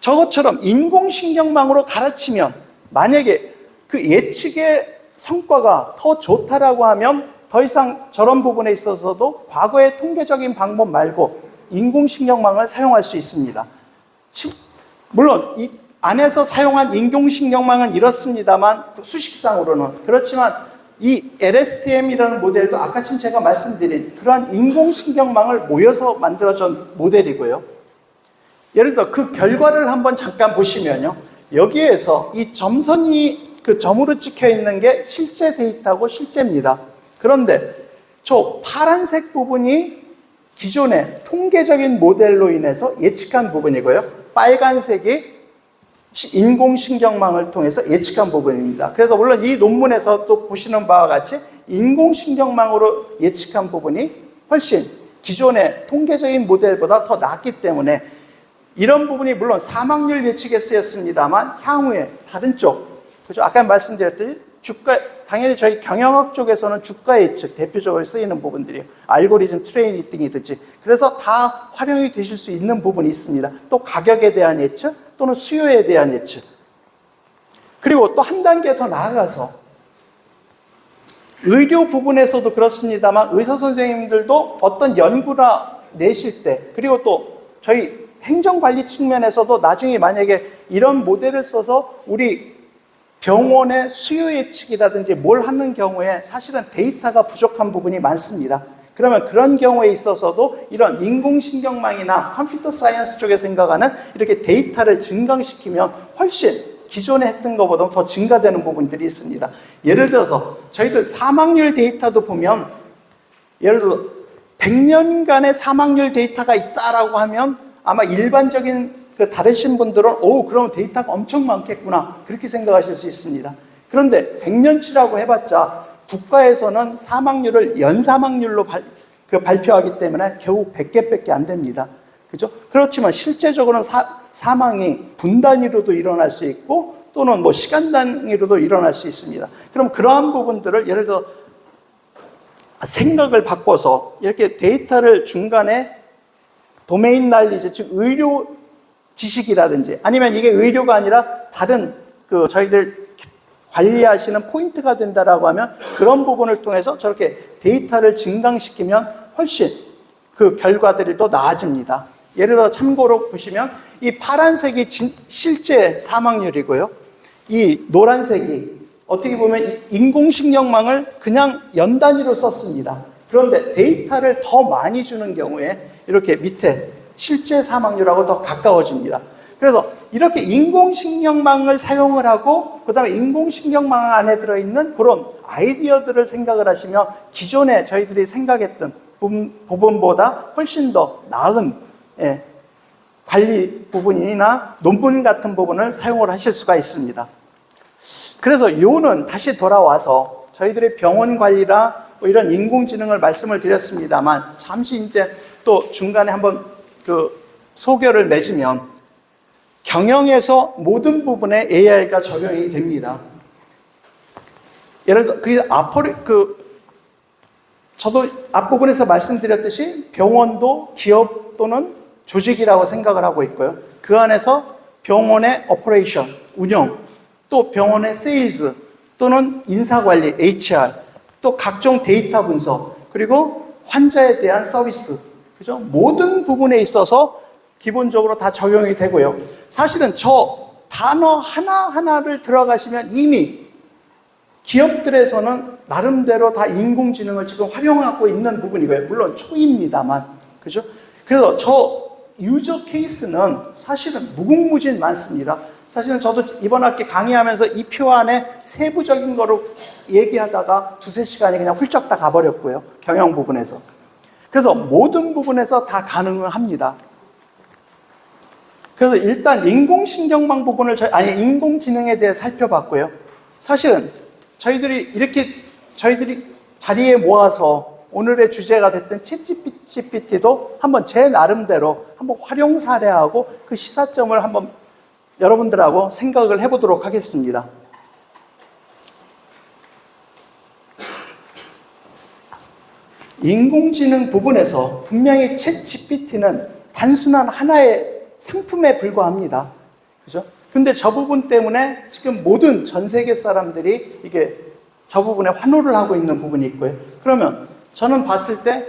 S1: 저것처럼 인공신경망으로 가르치면 만약에 그 예측의 성과가 더 좋다라고 하면 더 이상 저런 부분에 있어서도 과거의 통계적인 방법 말고 인공신경망을 사용할 수 있습니다. 물론 이 안에서 사용한 인공신경망은 이렇습니다만 수식상으로는 그렇지만 이 LSTM이라는 모델도 아까 지금 제가 말씀드린 그러한 인공신경망을 모여서 만들어진 모델이고요. 예를 들어 그 결과를 한번 잠깐 보시면요. 여기에서 이 점선이 그 점으로 찍혀 있는 게 실제 데이터고 실제입니다. 그런데 저 파란색 부분이 기존의 통계적인 모델로 인해서 예측한 부분이고요. 빨간색이 인공신경망을 통해서 예측한 부분입니다. 그래서 물론 이 논문에서 또 보시는 바와 같이 인공신경망으로 예측한 부분이 훨씬 기존의 통계적인 모델보다 더 낫기 때문에 이런 부분이 물론 사망률 예측에 쓰였습니다만 향후에 다른 쪽, 그죠? 아까 말씀드렸듯이 주가, 당연히 저희 경영학 쪽에서는 주가 예측 대표적으로 쓰이는 부분들이에요. 알고리즘 트레이닝 등이든지. 그래서 다 활용이 되실 수 있는 부분이 있습니다. 또 가격에 대한 예측 또는 수요에 대한 예측. 그리고 또 한 단계 더 나아가서 의료 부분에서도 그렇습니다만 의사 선생님들도 어떤 연구나 내실 때, 그리고 또 저희 행정관리 측면에서도 나중에 만약에 이런 모델을 써서 우리 병원의 수요 예측이라든지 뭘 하는 경우에 사실은 데이터가 부족한 부분이 많습니다. 그러면 그런 경우에 있어서도 이런 인공신경망이나 컴퓨터 사이언스 쪽에 생각하는 이렇게 데이터를 증강시키면 훨씬 기존에 했던 것보다 더 증가되는 부분들이 있습니다. 예를 들어서 저희들 사망률 데이터도 보면 예를 들어 100년간의 사망률 데이터가 있다라고 하면 아마 일반적인 다르신 분들은 그럼 데이터가 엄청 많겠구나 그렇게 생각하실 수 있습니다. 그런데 100년치라고 해봤자 국가에서는 사망률을 연사망률로 발표하기 때문에 겨우 100개밖에 안 됩니다. 그죠? 그렇지만 실제적으로는 사망이 분 단위로도 일어날 수 있고 또는 뭐 시간 단위로도 일어날 수 있습니다. 그럼 그러한 부분들을 예를 들어 생각을 바꿔서 이렇게 데이터를 중간에 도메인 날리지, 즉 의료 지식이라든지 아니면 이게 의료가 아니라 다른 저희들 관리하시는 포인트가 된다라고 하면 그런 부분을 통해서 저렇게 데이터를 증강시키면 훨씬 그 결과들이 더 나아집니다. 예를 들어 참고로 보시면 이 파란색이 실제 사망률이고요. 이 노란색이 어떻게 보면 인공신경망을 그냥 연 단위로 썼습니다. 그런데 데이터를 더 많이 주는 경우에 이렇게 밑에 실제 사망률하고 더 가까워집니다. 그래서 이렇게 인공신경망을 사용을 하고 그 다음에 인공신경망 안에 들어있는 그런 아이디어들을 생각을 하시면 기존에 저희들이 생각했던 부분보다 훨씬 더 나은 관리 부분이나 논문 같은 부분을 사용을 하실 수가 있습니다. 그래서 요는 다시 돌아와서 저희들의 병원 관리라 뭐 이런 인공지능을 말씀을 드렸습니다만 잠시 이제 또 중간에 한번 소개를 맺으면 경영에서 모든 부분에 AI가 적용이 됩니다. 예를 들어 저도 앞부분에서 말씀드렸듯이 병원도 기업 또는 조직이라고 생각을 하고 있고요. 그 안에서 병원의 오퍼레이션, 운영, 또 병원의 세일즈 또는 인사관리, HR, 또 각종 데이터 분석, 그리고 환자에 대한 서비스, 그죠? 모든 부분에 있어서 기본적으로 다 적용이 되고요. 사실은 저 단어 하나하나를 들어가시면 이미 기업들에서는 나름대로 다 인공지능을 지금 활용하고 있는 부분이고요. 물론 초입니다만. 그죠? 그래서 저 유저 케이스는 사실은 무궁무진 많습니다. 사실은 저도 이번 학기 강의하면서 이 표 안에 세부적인 거로 얘기하다가 두세 시간이 그냥 훌쩍 다 가버렸고요. 경영 부분에서. 그래서 모든 부분에서 다 가능합니다. 그래서 일단 인공신경망 부분을 인공지능에 대해 살펴봤고요. 사실은 저희들이 자리에 모아서 오늘의 주제가 됐던 챗GPT도 한번 제 나름대로 한번 활용 사례하고 그 시사점을 한번 여러분들하고 생각을 해보도록 하겠습니다. 인공지능 부분에서 분명히 챗GPT는 단순한 하나의 상품에 불과합니다. 그죠? 근데 저 부분 때문에 지금 모든 전 세계 사람들이 저 부분에 환호를 하고 있는 부분이 있고요. 그러면 저는 봤을 때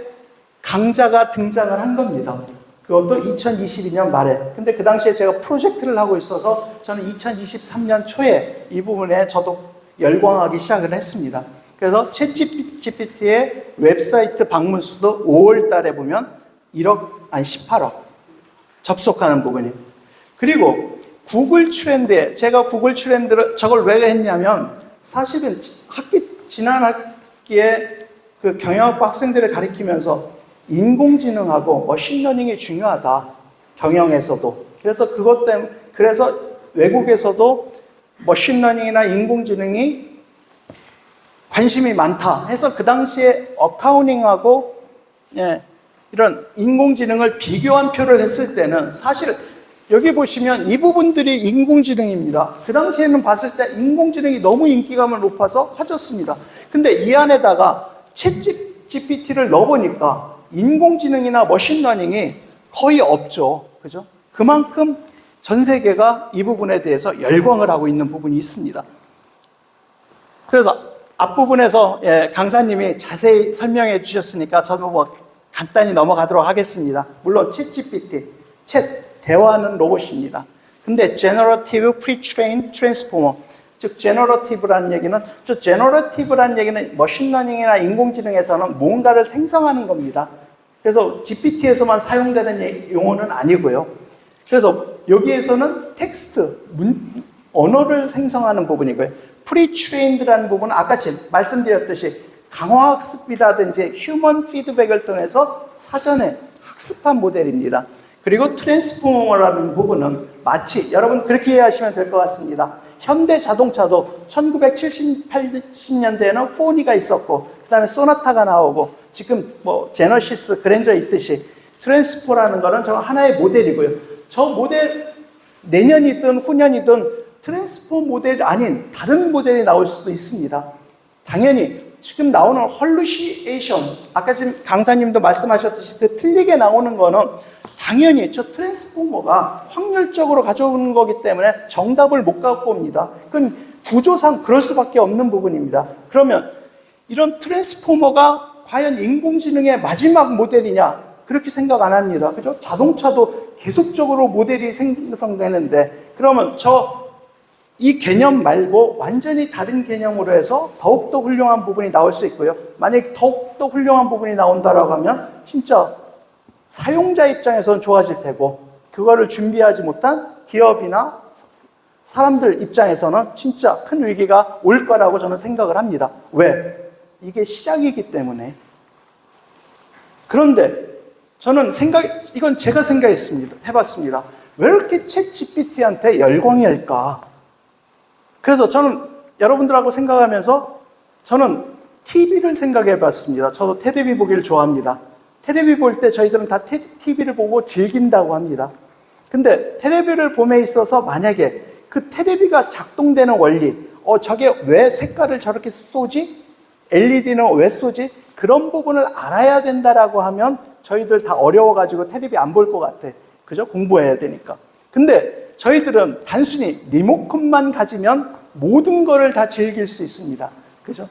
S1: 강자가 등장을 한 겁니다. 그것도 2022년 말에. 근데 그 당시에 제가 프로젝트를 하고 있어서 저는 2023년 초에 이 부분에 저도 열광하기 시작을 했습니다. 그래서 챗GPT의 웹사이트 방문 수도 5월 달에 보면 18억 접속하는 부분이에요. 그리고 구글 트렌드에, 제가 구글 트렌드를 저걸 왜 했냐면 사실은 지난 학기에 그 경영학부 학생들을 가리키면서 인공지능하고 머신러닝이 중요하다. 경영에서도. 그래서 그것 때문에, 그래서 외국에서도 머신러닝이나 인공지능이 관심이 많다 해서 그 당시에 어카운팅하고 이런 인공지능을 비교한 표를 했을 때는 사실 여기 보시면 이 부분들이 인공지능입니다. 그 당시에는 봤을 때 인공지능이 너무 인기감을 높아서 커졌습니다. 근데 이 안에다가 챗GPT를 넣어보니까 인공지능이나 머신러닝이 거의 없죠. 그죠? 그만큼 전 세계가 이 부분에 대해서 열광을 하고 있는 부분이 있습니다. 그래서 앞부분에서 강사님이 자세히 설명해 주셨으니까 저도 뭐 간단히 넘어가도록 하겠습니다. 물론 챗GPT, 대화하는 로봇입니다. 근데 Generative Pre-trained Transformer, 즉 Generative라는 얘기는 머신러닝이나 인공지능에서는 뭔가를 생성하는 겁니다. 그래서 GPT에서만 사용되는 용어는 아니고요. 그래서 여기에서는 텍스트, 언어를 생성하는 부분이고요. Pre-trained라는 부분은 아까 말씀드렸듯이 강화학습이라든지 휴먼 피드백을 통해서 사전에 학습한 모델입니다. 그리고 트랜스포머라는 부분은 마치 여러분 그렇게 이해하시면 될 것 같습니다. 현대 자동차도 1970년대에는 포니가 있었고 그 다음에 소나타가 나오고 지금 뭐 제너시스, 그랜저 있듯이 트랜스포라는 거는 저 하나의 모델이고요. 저 모델 내년이든 후년이든 트랜스포 모델이 아닌 다른 모델이 나올 수도 있습니다. 당연히 지금 나오는 헐루시에이션, 아까 지금 강사님도 말씀하셨듯이 그 틀리게 나오는 거는 당연히 저 트랜스포머가 확률적으로 가져오는 거기 때문에 정답을 못 갖고 옵니다. 그건 구조상 그럴 수밖에 없는 부분입니다. 그러면 이런 트랜스포머가 과연 인공지능의 마지막 모델이냐? 그렇게 생각 안 합니다. 그죠? 자동차도 계속적으로 모델이 생성되는데 그러면 이 개념 말고 완전히 다른 개념으로 해서 더욱더 훌륭한 부분이 나올 수 있고요. 만약에 더욱더 훌륭한 부분이 나온다라고 하면 진짜 사용자 입장에서는 좋아질 테고 그거를 준비하지 못한 기업이나 사람들 입장에서는 진짜 큰 위기가 올 거라고 저는 생각을 합니다. 왜? 이게 시작이기 때문에. 그런데 저는 이건 제가 해봤습니다. 왜 이렇게 챗 GPT한테 열광이 할까? 그래서 저는 여러분들하고 생각하면서 저는 TV를 생각해 봤습니다. 저도 테레비 보기를 좋아합니다. 테레비 볼 때 저희들은 다 TV를 보고 즐긴다고 합니다. 근데 테레비를 봄에 있어서 만약에 그 테레비가 작동되는 원리, 저게 왜 색깔을 저렇게 쏘지? LED는 왜 쏘지? 그런 부분을 알아야 된다라고 하면 저희들 다 어려워가지고 테레비 안 볼 것 같아. 그죠? 공부해야 되니까. 근데 저희들은 단순히 리모컨만 가지면 모든 거를 다 즐길 수 있습니다. 그죠?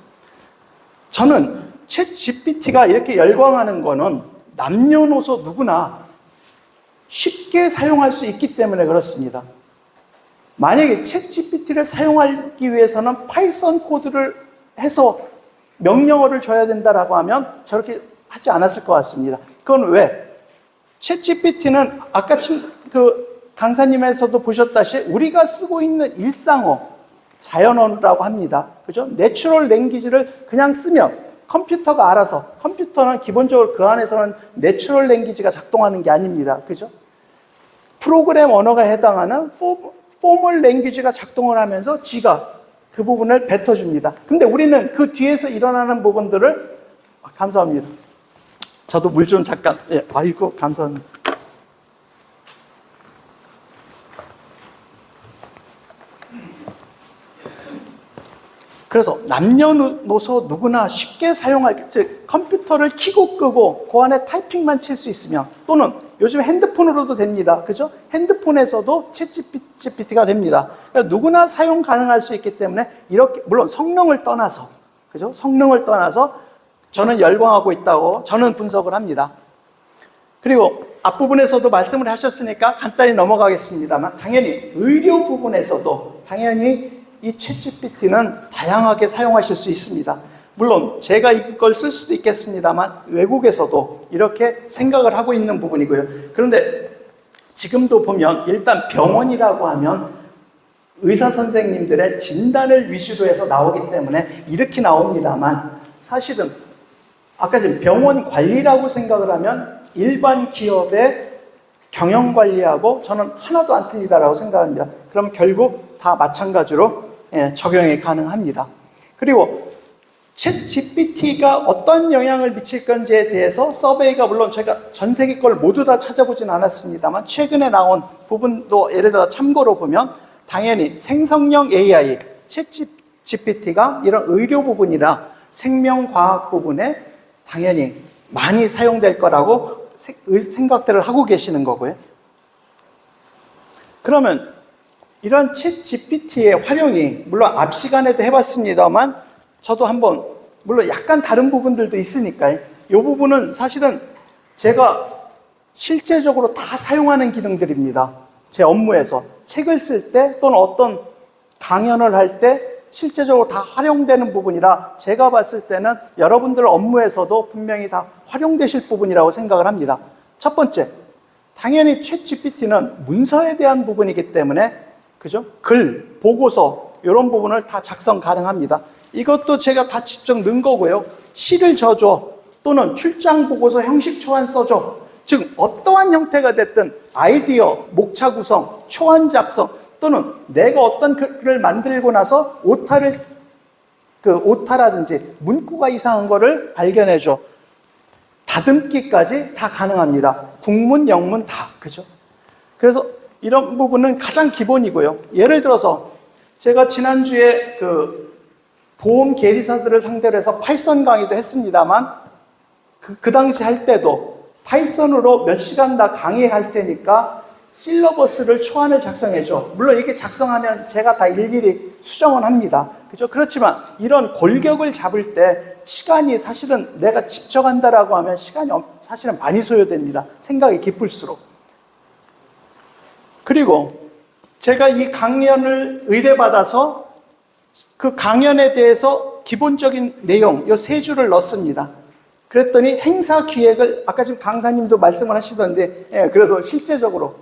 S1: 저는 챗 GPT가 이렇게 열광하는 거는 남녀노소 누구나 쉽게 사용할 수 있기 때문에 그렇습니다. 만약에 챗 GPT를 사용하기 위해서는 파이썬 코드를 해서 명령어를 줘야 된다라고 하면 저렇게 하지 않았을 것 같습니다. 그건 왜? 챗 GPT는 아까 강사님에서도 보셨다시피 우리가 쓰고 있는 일상어, 자연어라고 합니다. 그죠? 내추럴 랭귀지를 그냥 쓰면 컴퓨터가 알아서, 컴퓨터는 기본적으로 그 안에서는 내추럴 랭귀지가 작동하는 게 아닙니다. 그죠? 프로그램 언어가 해당하는 포멀 랭귀지가 작동을 하면서 지가 그 부분을 뱉어줍니다. 근데 우리는 그 뒤에서 일어나는 부분들을 감사합니다. 저도 물 좀 잠깐. 아이고 감사합니다. 그래서 남녀노소 누구나 쉽게 사용할, 즉 컴퓨터를 켜고 끄고 그 안에 타이핑만 칠 수 있으면, 또는 요즘 핸드폰으로도 됩니다. 그죠? 핸드폰에서도 챗 GPT가 됩니다. 그러니까 누구나 사용 가능할 수 있기 때문에 이렇게, 물론 성능을 떠나서, 그죠? 성능을 떠나서 저는 열광하고 있다고 저는 분석을 합니다. 그리고 앞부분에서도 말씀을 하셨으니까 간단히 넘어가겠습니다만, 당연히 의료 부분에서도 당연히 이 챗 GPT는 다양하게 사용하실 수 있습니다. 물론 제가 이걸 쓸 수도 있겠습니다만 외국에서도 이렇게 생각을 하고 있는 부분이고요. 그런데 지금도 보면 일단 병원이라고 하면 의사 선생님들의 진단을 위주로 해서 나오기 때문에 이렇게 나옵니다만, 사실은 아까 전 병원 관리라고 생각을 하면 일반 기업의 경영 관리하고 저는 하나도 안 틀리다라고 생각합니다. 그럼 결국 다 마찬가지로 적용이 가능합니다. 그리고 챗 GPT가 어떤 영향을 미칠 건지에 대해서 서베이가 물론 제가 전 세계 걸 모두 다 찾아보진 않았습니다만 최근에 나온 부분도 예를 들어 참고로 보면 당연히 생성형 AI, 챗 GPT가 이런 의료 부분이나 생명과학 부분에 당연히 많이 사용될 거라고 생각들을 하고 계시는 거고요. 그러면 이런 챗 GPT의 활용이 물론 앞 시간에도 해봤습니다만 저도 한번 물론 약간 다른 부분들도 있으니까요. 이 부분은 사실은 제가 실제적으로 다 사용하는 기능들입니다. 제 업무에서 책을 쓸 때 또는 어떤 강연을 할 때 실제적으로 다 활용되는 부분이라 제가 봤을 때는 여러분들 업무에서도 분명히 다 활용되실 부분이라고 생각을 합니다. 첫 번째, 당연히 챗 GPT는 문서에 대한 부분이기 때문에 그죠? 글, 보고서 이런 부분을 다 작성 가능합니다. 이것도 제가 다 직접 넣은 거고요. 시를 줘줘 또는 출장 보고서 형식 초안 써줘. 즉 어떠한 형태가 됐든 아이디어, 목차 구성, 초안 작성 또는 내가 어떤 글을 만들고 나서 오타라든지 문구가 이상한 거를 발견해줘. 다듬기까지 다 가능합니다. 국문, 영문 다. 그죠? 그래서 이런 부분은 가장 기본이고요. 예를 들어서 제가 지난주에 보험 계리사들을 상대로 해서 파이썬 강의도 했습니다만 그 당시 할 때도 파이썬으로 몇 시간 다 강의할 테니까 실러버스를 초안을 작성해줘. 물론 이렇게 작성하면 제가 다 일일이 수정은 합니다. 그죠? 그렇지만 이런 골격을 잡을 때 시간이 사실은 내가 직접 한다라고 하면 시간이 사실은 많이 소요됩니다. 생각이 깊을수록. 그리고 제가 이 강연을 의뢰받아서 그 강연에 대해서 기본적인 내용, 이 세 줄을 넣습니다. 그랬더니 행사 기획을, 아까 지금 강사님도 말씀을 하시던데, 그래서 실제적으로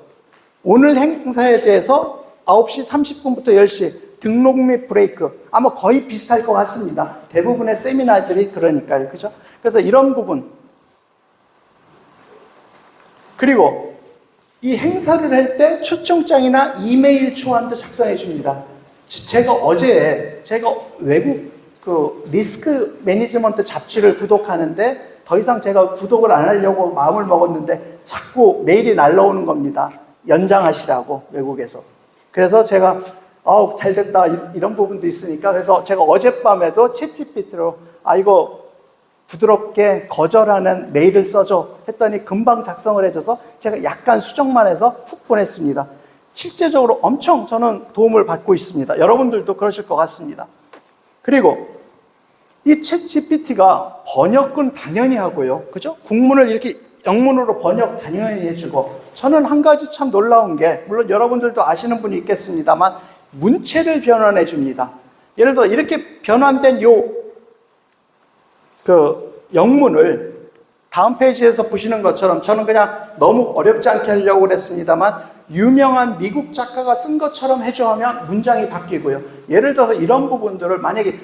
S1: 오늘 행사에 대해서 9시 30분부터 10시 등록 및 브레이크, 아마 거의 비슷할 것 같습니다. 대부분의 세미나들이 그러니까요. 그죠? 그래서 이런 부분. 그리고 이 행사를 할 때 초청장이나 이메일 초안도 작성해 줍니다. 제가 어제 외국 리스크 매니지먼트 잡지를 구독하는데 더 이상 제가 구독을 안 하려고 마음을 먹었는데 자꾸 메일이 날라오는 겁니다. 연장하시라고 외국에서. 그래서 제가 잘 됐다 이런 부분도 있으니까 그래서 제가 어젯밤에도 챗GPT로 이거 부드럽게 거절하는 메일을 써줘 했더니 금방 작성을 해줘서 제가 약간 수정만 해서 훅 보냈습니다. 실제적으로 엄청 저는 도움을 받고 있습니다. 여러분들도 그러실 것 같습니다. 그리고 이 챗 GPT가 번역은 당연히 하고요. 그죠? 국문을 이렇게 영문으로 번역 당연히 해주고 저는 한 가지 참 놀라운 게 물론 여러분들도 아시는 분이 있겠습니다만 문체를 변환해 줍니다. 예를 들어 이렇게 변환된 영문을 다음 페이지에서 보시는 것처럼 저는 그냥 너무 어렵지 않게 하려고 그랬습니다만 유명한 미국 작가가 쓴 것처럼 해줘 하면 문장이 바뀌고요. 예를 들어서 이런 부분들을 만약에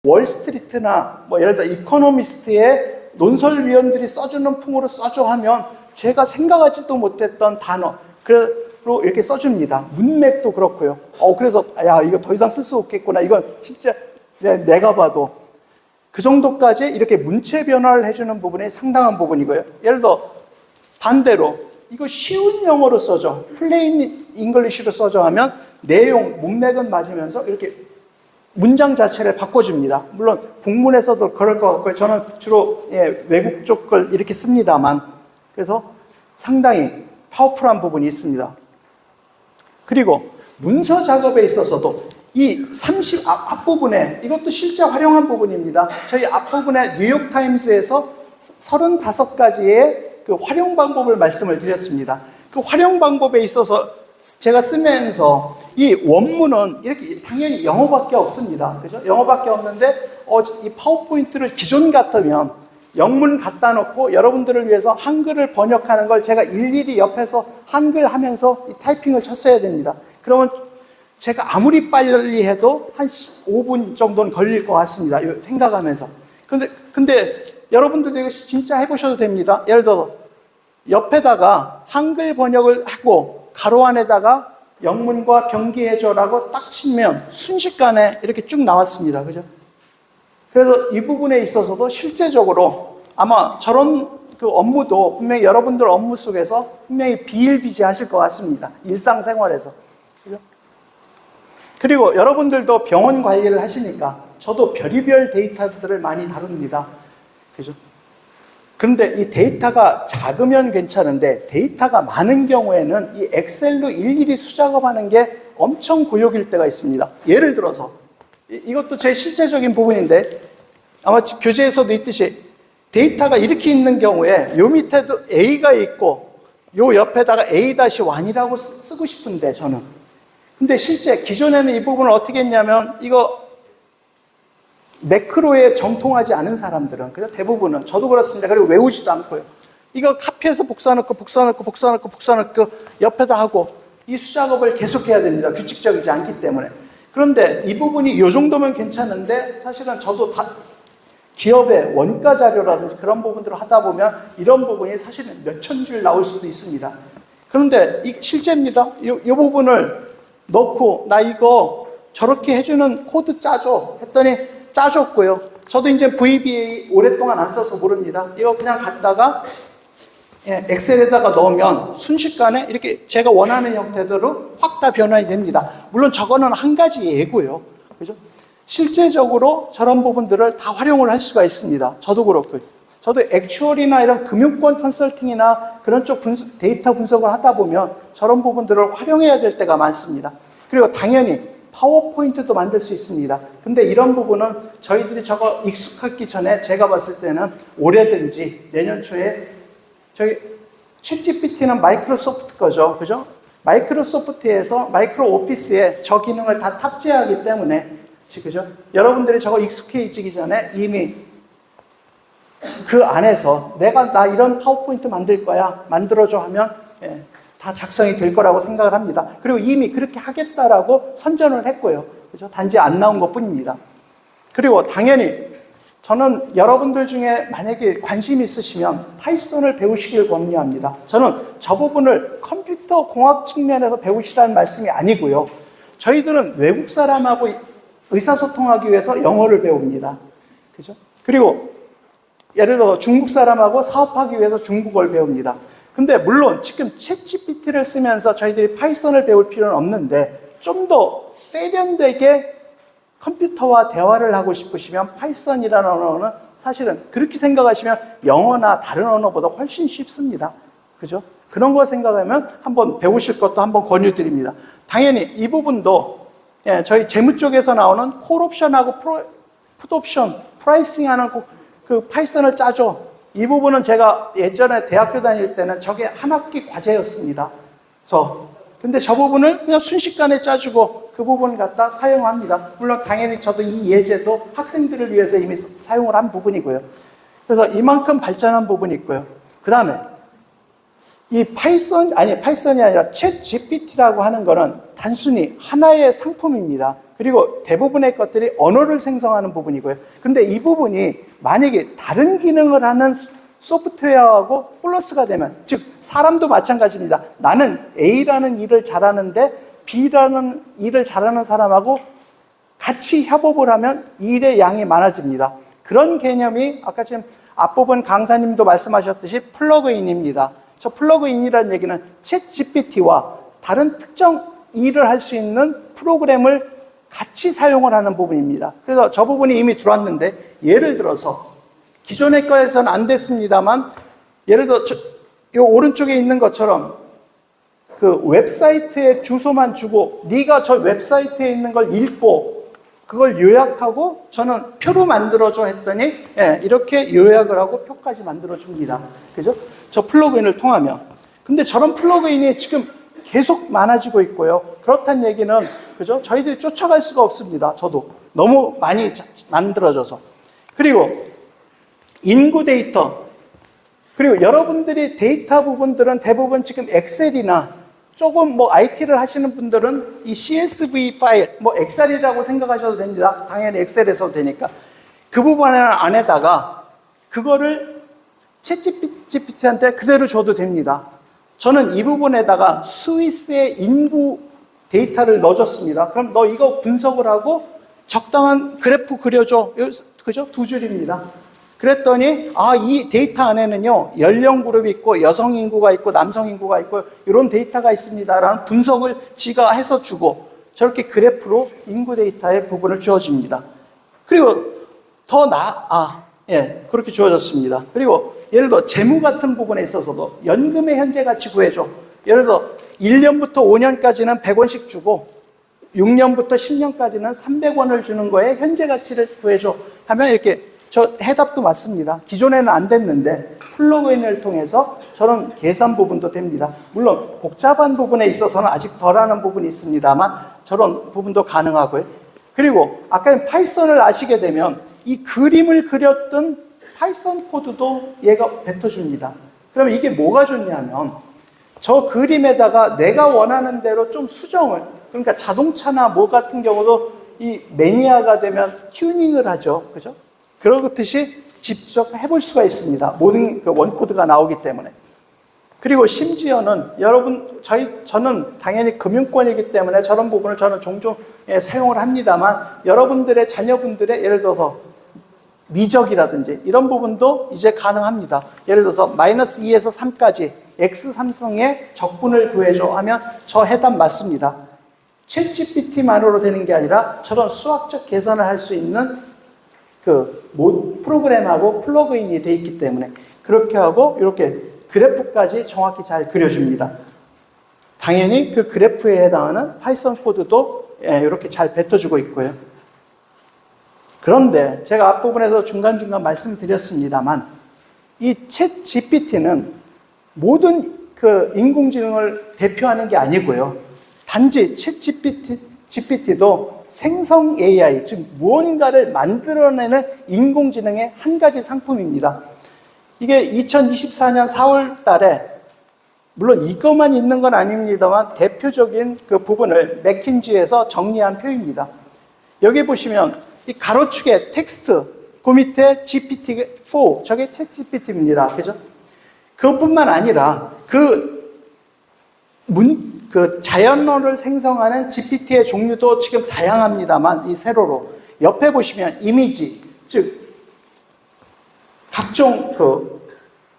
S1: 월스트리트나 예를 들어 이코노미스트의 논설위원들이 써주는 풍으로 써줘 하면 제가 생각하지도 못했던 단어로 이렇게 써줍니다. 문맥도 그렇고요. 그래서 이거 더 이상 쓸 수 없겠구나. 이건 진짜 내가 봐도 그 정도까지 이렇게 문체 변화를 해주는 부분이 상당한 부분이고요. 예를 들어 반대로 이거 쉬운 영어로 써줘. 플레인 잉글리시로 써줘 하면 내용, 문맥은 맞으면서 이렇게 문장 자체를 바꿔줍니다. 물론 국문에서도 그럴 것 같고요. 저는 주로 외국 쪽 걸 이렇게 씁니다만 그래서 상당히 파워풀한 부분이 있습니다. 그리고 문서 작업에 있어서도 이 앞부분에 이것도 실제 활용한 부분입니다. 저희 앞부분에 뉴욕타임스에서 35가지의 그 활용 방법을 말씀을 드렸습니다. 그 활용 방법에 있어서 제가 쓰면서 이 원문은 이렇게 당연히 영어밖에 없습니다. 그죠? 영어밖에 없는데 이 파워포인트를 기존 같으면 영문 갖다 놓고 여러분들을 위해서 한글을 번역하는 걸 제가 일일이 옆에서 한글 하면서 이 타이핑을 쳤어야 됩니다. 그러면 제가 아무리 빨리 해도 한 5분 정도는 걸릴 것 같습니다. 생각하면서. 근데 여러분들도 이거 진짜 해보셔도 됩니다. 예를 들어 옆에다가 한글 번역을 하고 가로 안에다가 영문과 병기해줘라고 딱 치면 순식간에 이렇게 쭉 나왔습니다. 그죠? 그래서 이 부분에 있어서도 실제적으로 아마 저런 그 업무도 분명히 여러분들 업무 속에서 분명히 비일비재하실 것 같습니다. 일상생활에서. 그죠? 그리고 여러분들도 병원 관리를 하시니까 저도 별의별 데이터들을 많이 다룹니다. 그죠? 그런데 이 데이터가 작으면 괜찮은데 데이터가 많은 경우에는 이 엑셀로 일일이 수작업하는 게 엄청 고역일 때가 있습니다. 예를 들어서 이것도 제 실제적인 부분인데 아마 교재에서도 있듯이 데이터가 이렇게 있는 경우에 요 밑에도 A가 있고 요 옆에다가 A-1이라고 쓰고 싶은데 저는 근데 실제 기존에는 이 부분을 어떻게 했냐면 이거 매크로에 정통하지 않은 사람들은 그죠? 대부분은 저도 그렇습니다. 그리고 외우지도 않고요. 이거 카피해서 복사넣고 옆에다 하고 이 수작업을 계속해야 됩니다. 규칙적이지 않기 때문에. 그런데 이 부분이 이 정도면 괜찮은데 사실은 저도 다 기업의 원가 자료라든지 그런 부분들을 하다 보면 이런 부분이 사실은 몇천 줄 나올 수도 있습니다. 그런데 이 실제입니다. 이 부분을 넣고 나 이거 저렇게 해주는 코드 짜줘 했더니 짜줬고요. 저도 이제 VBA 오랫동안 안 써서 모릅니다. 이거 그냥 갖다가 엑셀에다가 넣으면 순식간에 이렇게 제가 원하는 형태대로 확 다 변환이 됩니다. 물론 저거는 한 가지 예고요. 그죠? 실제적으로 저런 부분들을 다 활용을 할 수가 있습니다. 저도 그렇고요. 저도 액추얼이나 이런 금융권 컨설팅이나 그런 쪽 데이터 분석을 하다 보면 저런 부분들을 활용해야 될 때가 많습니다. 그리고 당연히 파워포인트도 만들 수 있습니다. 근데 이런 부분은 저희들이 저거 익숙하기 전에 제가 봤을 때는 올해든지 내년 초에 저희 챗GPT는 마이크로소프트 거죠. 그죠? 마이크로소프트에서 마이크로 오피스에 저 기능을 다 탑재하기 때문에 그죠? 여러분들이 저거 익숙해지기 전에 이미 그 안에서 내가 나 이런 파워포인트 만들 거야 만들어줘 하면 다 작성이 될 거라고 생각을 합니다. 그리고 이미 그렇게 하겠다라고 선전을 했고요. 그죠? 단지 안 나온 것 뿐입니다. 그리고 당연히 저는 여러분들 중에 만약에 관심 있으시면 파이썬을 배우시길 권유합니다. 저는 저 부분을 컴퓨터 공학 측면에서 배우시라는 말씀이 아니고요. 저희들은 외국 사람하고 의사소통하기 위해서 영어를 배웁니다. 그죠? 그리고 예를 들어 중국 사람하고 사업하기 위해서 중국어를 배웁니다. 근데 물론 지금 챗GPT를 쓰면서 저희들이 파이썬을 배울 필요는 없는데 좀 더 세련되게 컴퓨터와 대화를 하고 싶으시면 파이썬이라는 언어는 사실은 그렇게 생각하시면 영어나 다른 언어보다 훨씬 쉽습니다. 그죠? 그런 거 생각하면 한번 배우실 것도 한번 권유드립니다. 당연히 이 부분도 저희 재무 쪽에서 나오는 콜옵션하고 풋옵션, 프라이싱하는 그 파이썬을 짜죠. 이 부분은 제가 예전에 대학교 다닐 때는 저게 한 학기 과제였습니다. 근데 저 부분을 그냥 순식간에 짜주고 그 부분을 갖다 사용합니다. 물론 당연히 저도 이 예제도 학생들을 위해서 이미 사용을 한 부분이고요. 그래서 이만큼 발전한 부분이 있고요. 그 다음에 이 파이썬이 아니라 챗 GPT라고 하는 거는 단순히 하나의 상품입니다. 그리고 대부분의 것들이 언어를 생성하는 부분이고요. 근데 이 부분이 만약에 다른 기능을 하는 소프트웨어하고 플러스가 되면, 즉 사람도 마찬가지입니다. 나는 A라는 일을 잘하는데 B라는 일을 잘하는 사람하고 같이 협업을 하면 일의 양이 많아집니다. 그런 개념이 아까 지금 앞부분 강사님도 말씀하셨듯이 플러그인입니다. 저 플러그인이라는 얘기는 챗 GPT와 다른 특정 일을 할 수 있는 프로그램을 같이 사용을 하는 부분입니다. 그래서 저 부분이 이미 들어왔는데, 예를 들어서 기존의 거에서는 안 됐습니다만, 예를 들어 이 오른쪽에 있는 것처럼 그 웹사이트의 주소만 주고 네가 저 웹사이트에 있는 걸 읽고 그걸 요약하고 저는 표로 만들어줘 했더니 이렇게 요약을 하고 표까지 만들어줍니다. 그죠? 저 플러그인을 통하면. 근데 저런 플러그인이 지금 계속 많아지고 있고요. 그렇다는 얘기는, 그죠? 저희들이 쫓아갈 수가 없습니다. 저도. 너무 많이 만들어져서. 그리고 인구 데이터. 그리고 여러분들이 데이터 부분들은 대부분 지금 엑셀이나 조금 IT를 하시는 분들은 이 CSV 파일, 엑셀이라고 생각하셔도 됩니다. 당연히 엑셀에서도 되니까. 그 부분 안에다가 그거를 챗GPT한테 그대로 줘도 됩니다. 저는 이 부분에다가 스위스의 인구 데이터를 넣어줬습니다. 그럼 너 이거 분석을 하고 적당한 그래프 그려줘. 그죠? 2줄입니다. 그랬더니 이 데이터 안에는요 연령 그룹이 있고 여성 인구가 있고 남성 인구가 있고 이런 데이터가 있습니다라는 분석을 지가 해서 주고 저렇게 그래프로 인구 데이터의 부분을 주어집니다. 그리고 그렇게 주어졌습니다. 그리고 예를 들어 재무 같은 부분에 있어서도 연금의 현재 가치 구해줘. 예를 들어 1년부터 5년까지는 100원씩 주고 6년부터 10년까지는 300원을 주는 거에 현재 가치를 구해줘 하면 이렇게 저 해답도 맞습니다. 기존에는 안 됐는데 플러그인을 통해서 저런 계산 부분도 됩니다. 물론 복잡한 부분에 있어서는 아직 덜하는 부분이 있습니다만 저런 부분도 가능하고요. 그리고 아까 파이썬을 아시게 되면 이 그림을 그렸던 파이썬 코드도 얘가 뱉어줍니다. 그러면 이게 뭐가 좋냐면 저 그림에다가 내가 원하는 대로 좀 수정을, 그러니까 자동차나 뭐 같은 경우도 이 매니아가 되면 튜닝을 하죠. 그죠? 그렇듯이 직접 해볼 수가 있습니다. 모든 그 원코드가 나오기 때문에. 그리고 심지어는 저는 당연히 금융권이기 때문에 저런 부분을 저는 종종 사용을 합니다만 여러분들의 자녀분들의 예를 들어서 미적이라든지 이런 부분도 이제 가능합니다. 예를 들어서 -2에서 3까지 X3성의 적분을 구해줘 하면 저 해답 맞습니다. 챗GPT만으로 되는 게 아니라 저런 수학적 계산을 할 수 있는 그 프로그램하고 플러그인이 돼 있기 때문에 그렇게 하고 이렇게 그래프까지 정확히 잘 그려줍니다. 당연히 그 그래프에 해당하는 파이썬 코드도 이렇게 잘 뱉어주고 있고요. 그런데 제가 앞부분에서 중간중간 말씀드렸습니다만 이 챗 GPT는 모든 그 인공지능을 대표하는 게 아니고요. 단지 챗 GPT도 생성 AI, 즉 무언가를 만들어내는 인공지능의 한 가지 상품입니다. 이게 2024년 4월 달에 물론 이것만 있는 건 아닙니다만 대표적인 그 부분을 맥킨지에서 정리한 표입니다. 여기 보시면 이 가로축에 텍스트, 그 밑에 GPT-4, 저게 챗 GPT입니다. 그죠? 그것뿐만 아니라 그 자연어를 생성하는 GPT의 종류도 지금 다양합니다만 이 세로로 옆에 보시면 이미지, 즉 각종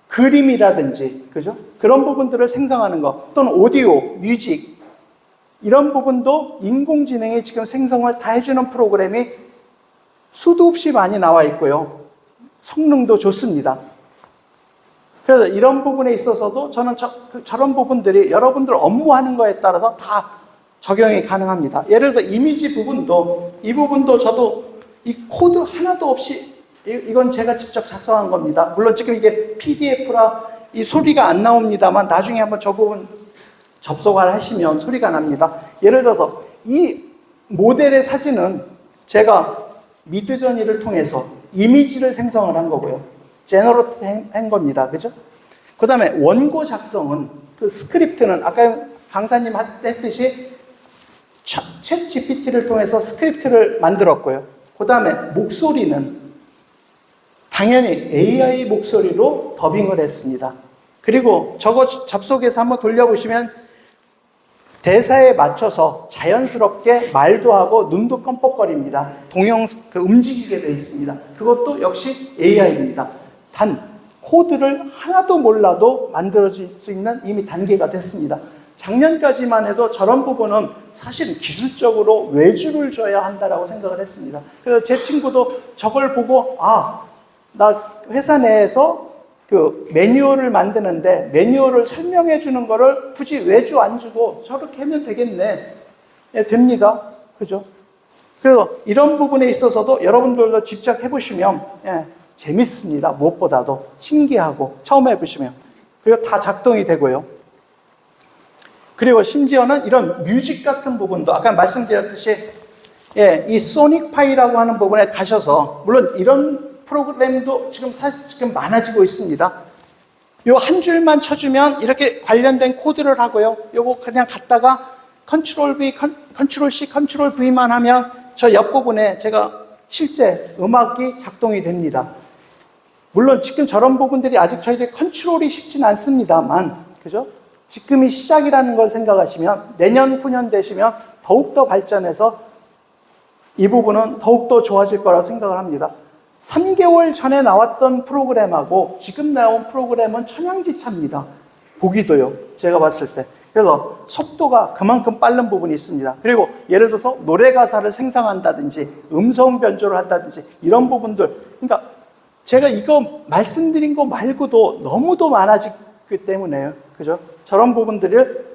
S1: 그림이라든지 그죠? 그런 부분들을 생성하는 것 또는 오디오, 뮤직 이런 부분도 인공지능이 지금 생성을 다 해주는 프로그램이 수도 없이 많이 나와 있고요. 성능도 좋습니다. 그래서 이런 부분에 있어서도 저는 저런 부분들이 여러분들 업무하는 거에 따라서 다 적용이 가능합니다. 예를 들어 이미지 부분도 이 부분도 저도 이 코드 하나도 없이 이건 제가 직접 작성한 겁니다. 물론 지금 이게 PDF라 이 소리가 안 나옵니다만 나중에 한번 저 부분 접속을 하시면 소리가 납니다. 예를 들어서 이 모델의 사진은 제가 미드저니를 통해서 이미지를 생성을 한 거고요. 제너레이트 한 겁니다. 그죠? 그 다음에 원고 작성은 그 스크립트는 아까 강사님 했듯이 챗 GPT를 통해서 스크립트를 만들었고요. 그 다음에 목소리는 당연히 AI 목소리로 더빙을 했습니다. 그리고 저거 접속해서 한번 돌려보시면 대사에 맞춰서 자연스럽게 말도 하고 눈도 껌뻑거립니다. 움직이게 되어 있습니다. 그것도 역시 AI입니다. 단 코드를 하나도 몰라도 만들어질 수 있는 이미 단계가 됐습니다. 작년까지만 해도 저런 부분은 사실 기술적으로 외주를 줘야 한다라고 생각을 했습니다. 그래서 제 친구도 저걸 보고 나 회사 내에서 그 매뉴얼을 만드는데 매뉴얼을 설명해 주는 거를 굳이 외주 안 주고 저렇게 하면 되겠네. 됩니다. 그죠? 그래서 이런 부분에 있어서도 여러분들도 직접 해보시면 재밌습니다. 무엇보다도 신기하고 처음 해보시면. 그리고 다 작동이 되고요. 그리고 심지어는 이런 뮤직 같은 부분도 아까 말씀드렸듯이 이 소닉파이라고 하는 부분에 가셔서 물론 이런 프로그램도 지금 많아지고 있습니다. 요 한 줄만 쳐주면 이렇게 관련된 코드를 하고요. 요거 그냥 갖다가 컨트롤 V, 컨트롤 C, 컨트롤 V만 하면 저 옆부분에 제가 실제 음악이 작동이 됩니다. 물론 지금 저런 부분들이 아직 저희들이 컨트롤이 쉽진 않습니다만, 그죠? 지금이 시작이라는 걸 생각하시면 내년, 후년 되시면 더욱더 발전해서 이 부분은 더욱더 좋아질 거라고 생각을 합니다. 3개월 전에 나왔던 프로그램하고 지금 나온 프로그램은 천양지차입니다. 보기도요. 제가 봤을 때. 그래서 속도가 그만큼 빠른 부분이 있습니다. 그리고 예를 들어서 노래 가사를 생성한다든지 음성 변조를 한다든지 이런 부분들. 그러니까 제가 이거 말씀드린 거 말고도 너무도 많아지기 때문에요. 그죠? 저런 부분들을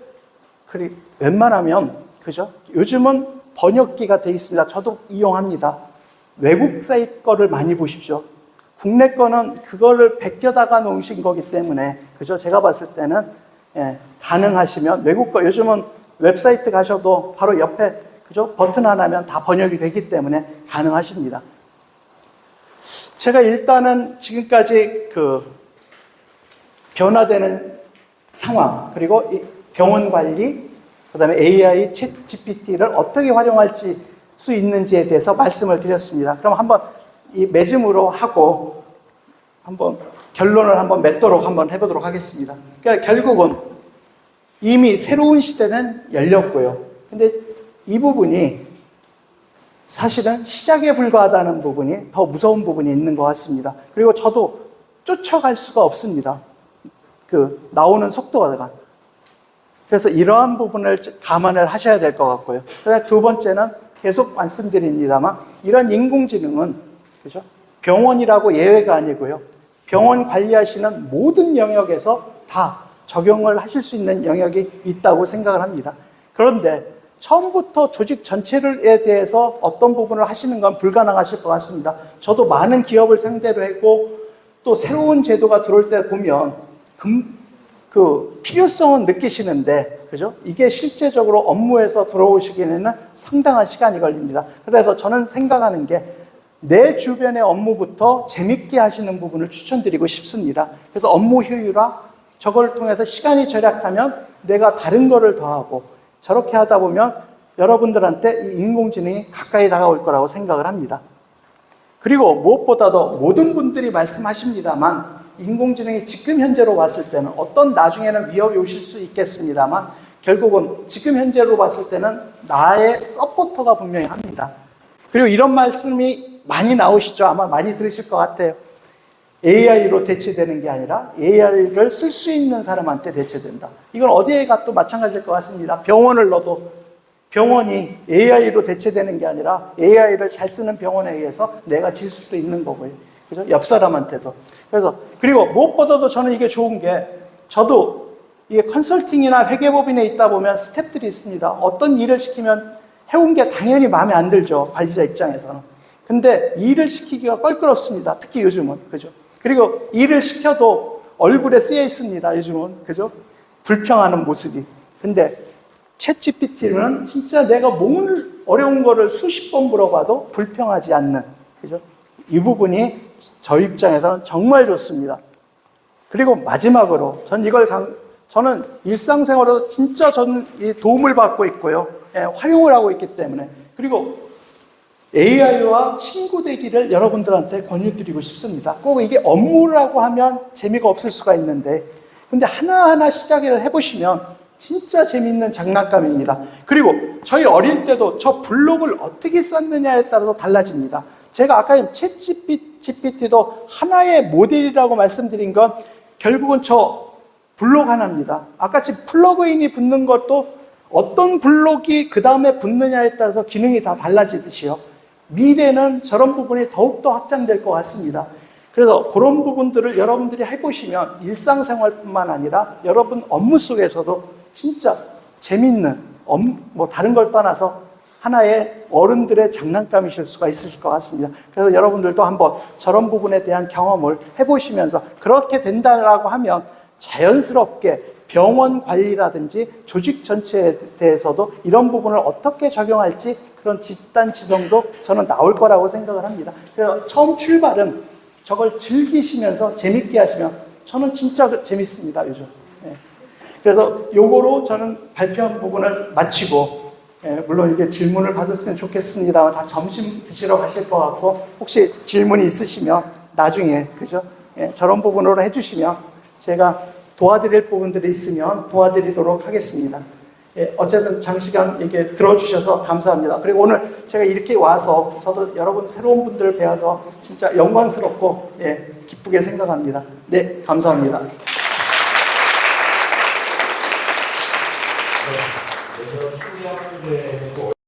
S1: 웬만하면, 그죠? 요즘은 번역기가 되어 있습니다. 저도 이용합니다. 외국 사이트 거를 많이 보십시오. 국내 거는 그거를 베껴다가 놓으신 거기 때문에, 그죠? 제가 봤을 때는, 가능하시면, 외국 거, 요즘은 웹사이트 가셔도 바로 옆에, 그죠? 버튼 하나면 다 번역이 되기 때문에 가능하십니다. 제가 일단은 지금까지 변화되는 상황, 그리고 병원 관리, 그 다음에 AI, 챗 GPT를 어떻게 활용할지 수 있는지에 대해서 말씀을 드렸습니다. 그럼 한번 이 매짐으로 하고 한번 결론을 한번 맺도록 한번 해보도록 하겠습니다. 그러니까 결국은 이미 새로운 시대는 열렸고요. 근데 이 부분이 사실은 시작에 불과하다는 부분이 더 무서운 부분이 있는 것 같습니다. 그리고 저도 쫓아갈 수가 없습니다. 나오는 속도가. 그래서 이러한 부분을 감안을 하셔야 될 것 같고요. 그다음에 두 번째는 계속 말씀드립니다만, 이런 인공지능은, 그죠? 병원이라고 예외가 아니고요. 병원 관리하시는 모든 영역에서 다 적용을 하실 수 있는 영역이 있다고 생각을 합니다. 그런데 처음부터 조직 전체에 대해서 어떤 부분을 하시는 건 불가능하실 것 같습니다. 저도 많은 기업을 상대로 했고, 또 새로운 제도가 들어올 때 보면 필요성은 느끼시는데, 그죠? 이게 실제적으로 업무에서 들어오시기에는 상당한 시간이 걸립니다. 그래서 저는 생각하는 게 내 주변의 업무부터 재밌게 하시는 부분을 추천드리고 싶습니다. 그래서 업무 효율화, 저걸 통해서 시간이 절약하면 내가 다른 거를 더하고, 저렇게 하다 보면 여러분들한테 이 인공지능이 가까이 다가올 거라고 생각을 합니다. 그리고 무엇보다도 모든 분들이 말씀하십니다만, 인공지능이 지금 현재로 봤을 때는 어떤 나중에는 위협이 오실 수 있겠습니다만, 결국은 지금 현재로 봤을 때는 나의 서포터가 분명히 합니다. 그리고 이런 말씀이 많이 나오시죠? 아마 많이 들으실 것 같아요. AI로 대체되는 게 아니라 AI를 쓸 수 있는 사람한테 대체된다. 이건 어디에 가도 마찬가지일 것 같습니다. 병원을 넣어도 병원이 AI로 대체되는 게 아니라 AI를 잘 쓰는 병원에 의해서 내가 질 수도 있는 거고요. 그죠? 옆 사람한테도. 그리고 무엇보다도 저는 이게 좋은 게, 저도 이게 컨설팅이나 회계법인에 있다 보면 스태프들이 있습니다. 어떤 일을 시키면 해온 게 당연히 마음에 안 들죠. 관리자 입장에서는. 근데 일을 시키기가 껄끄럽습니다. 특히 요즘은. 그죠? 그리고 일을 시켜도 얼굴에 쓰여 있습니다. 요즘은. 그죠? 불평하는 모습이. 근데 챗 GPT는 진짜 내가 뭘 어려운 거를 수십 번 물어봐도 불평하지 않는. 그죠? 이 부분이 저 입장에서는 정말 좋습니다. 그리고 마지막으로 저는 일상생활로 진짜 저는 이 도움을 받고 있고요. 활용을 하고 있기 때문에. 그리고 AI와 친구 되기를 여러분들한테 권유드리고 싶습니다. 꼭 이게 업무라고 하면 재미가 없을 수가 있는데, 근데 하나하나 시작을 해보시면 진짜 재밌는 장난감입니다. 그리고 저희 어릴 때도 저 블록을 어떻게 썼느냐에 따라서 달라집니다. 제가 아까 챗 GPT도 하나의 모델이라고 말씀드린 건 결국은 저 블록 하나입니다. 아까 지금 플러그인이 붙는 것도 어떤 블록이 그 다음에 붙느냐에 따라서 기능이 다 달라지듯이요. 미래는 저런 부분이 더욱더 확장될 것 같습니다. 그래서 그런 부분들을 여러분들이 해보시면 일상생활뿐만 아니라 여러분 업무 속에서도 진짜 재밌는, 다른 걸 떠나서 하나의 어른들의 장난감이실 수가 있으실 것 같습니다. 그래서 여러분들도 한번 저런 부분에 대한 경험을 해보시면서 그렇게 된다라고 하면 자연스럽게 병원 관리라든지 조직 전체에 대해서도 이런 부분을 어떻게 적용할지 그런 집단 지성도 저는 나올 거라고 생각을 합니다. 그래서 처음 출발은 저걸 즐기시면서 재밌게 하시면 저는 진짜 재밌습니다, 요즘. 그래서 요거로 저는 발표한 부분을 마치고, 물론 이게 질문을 받았으면 좋겠습니다만 다 점심 드시러 가실 것 같고, 혹시 질문이 있으시면 나중에, 그죠? 예, 저런 부분으로 해주시면 제가 도와드릴 부분들이 있으면 도와드리도록 하겠습니다. 예, 어쨌든 장시간 이렇게 들어주셔서 감사합니다. 그리고 오늘 제가 이렇게 와서 저도 여러분 새로운 분들을 배워서 진짜 영광스럽고 예, 기쁘게 생각합니다. 네, 감사합니다.
S2: 내년 총회학 후대도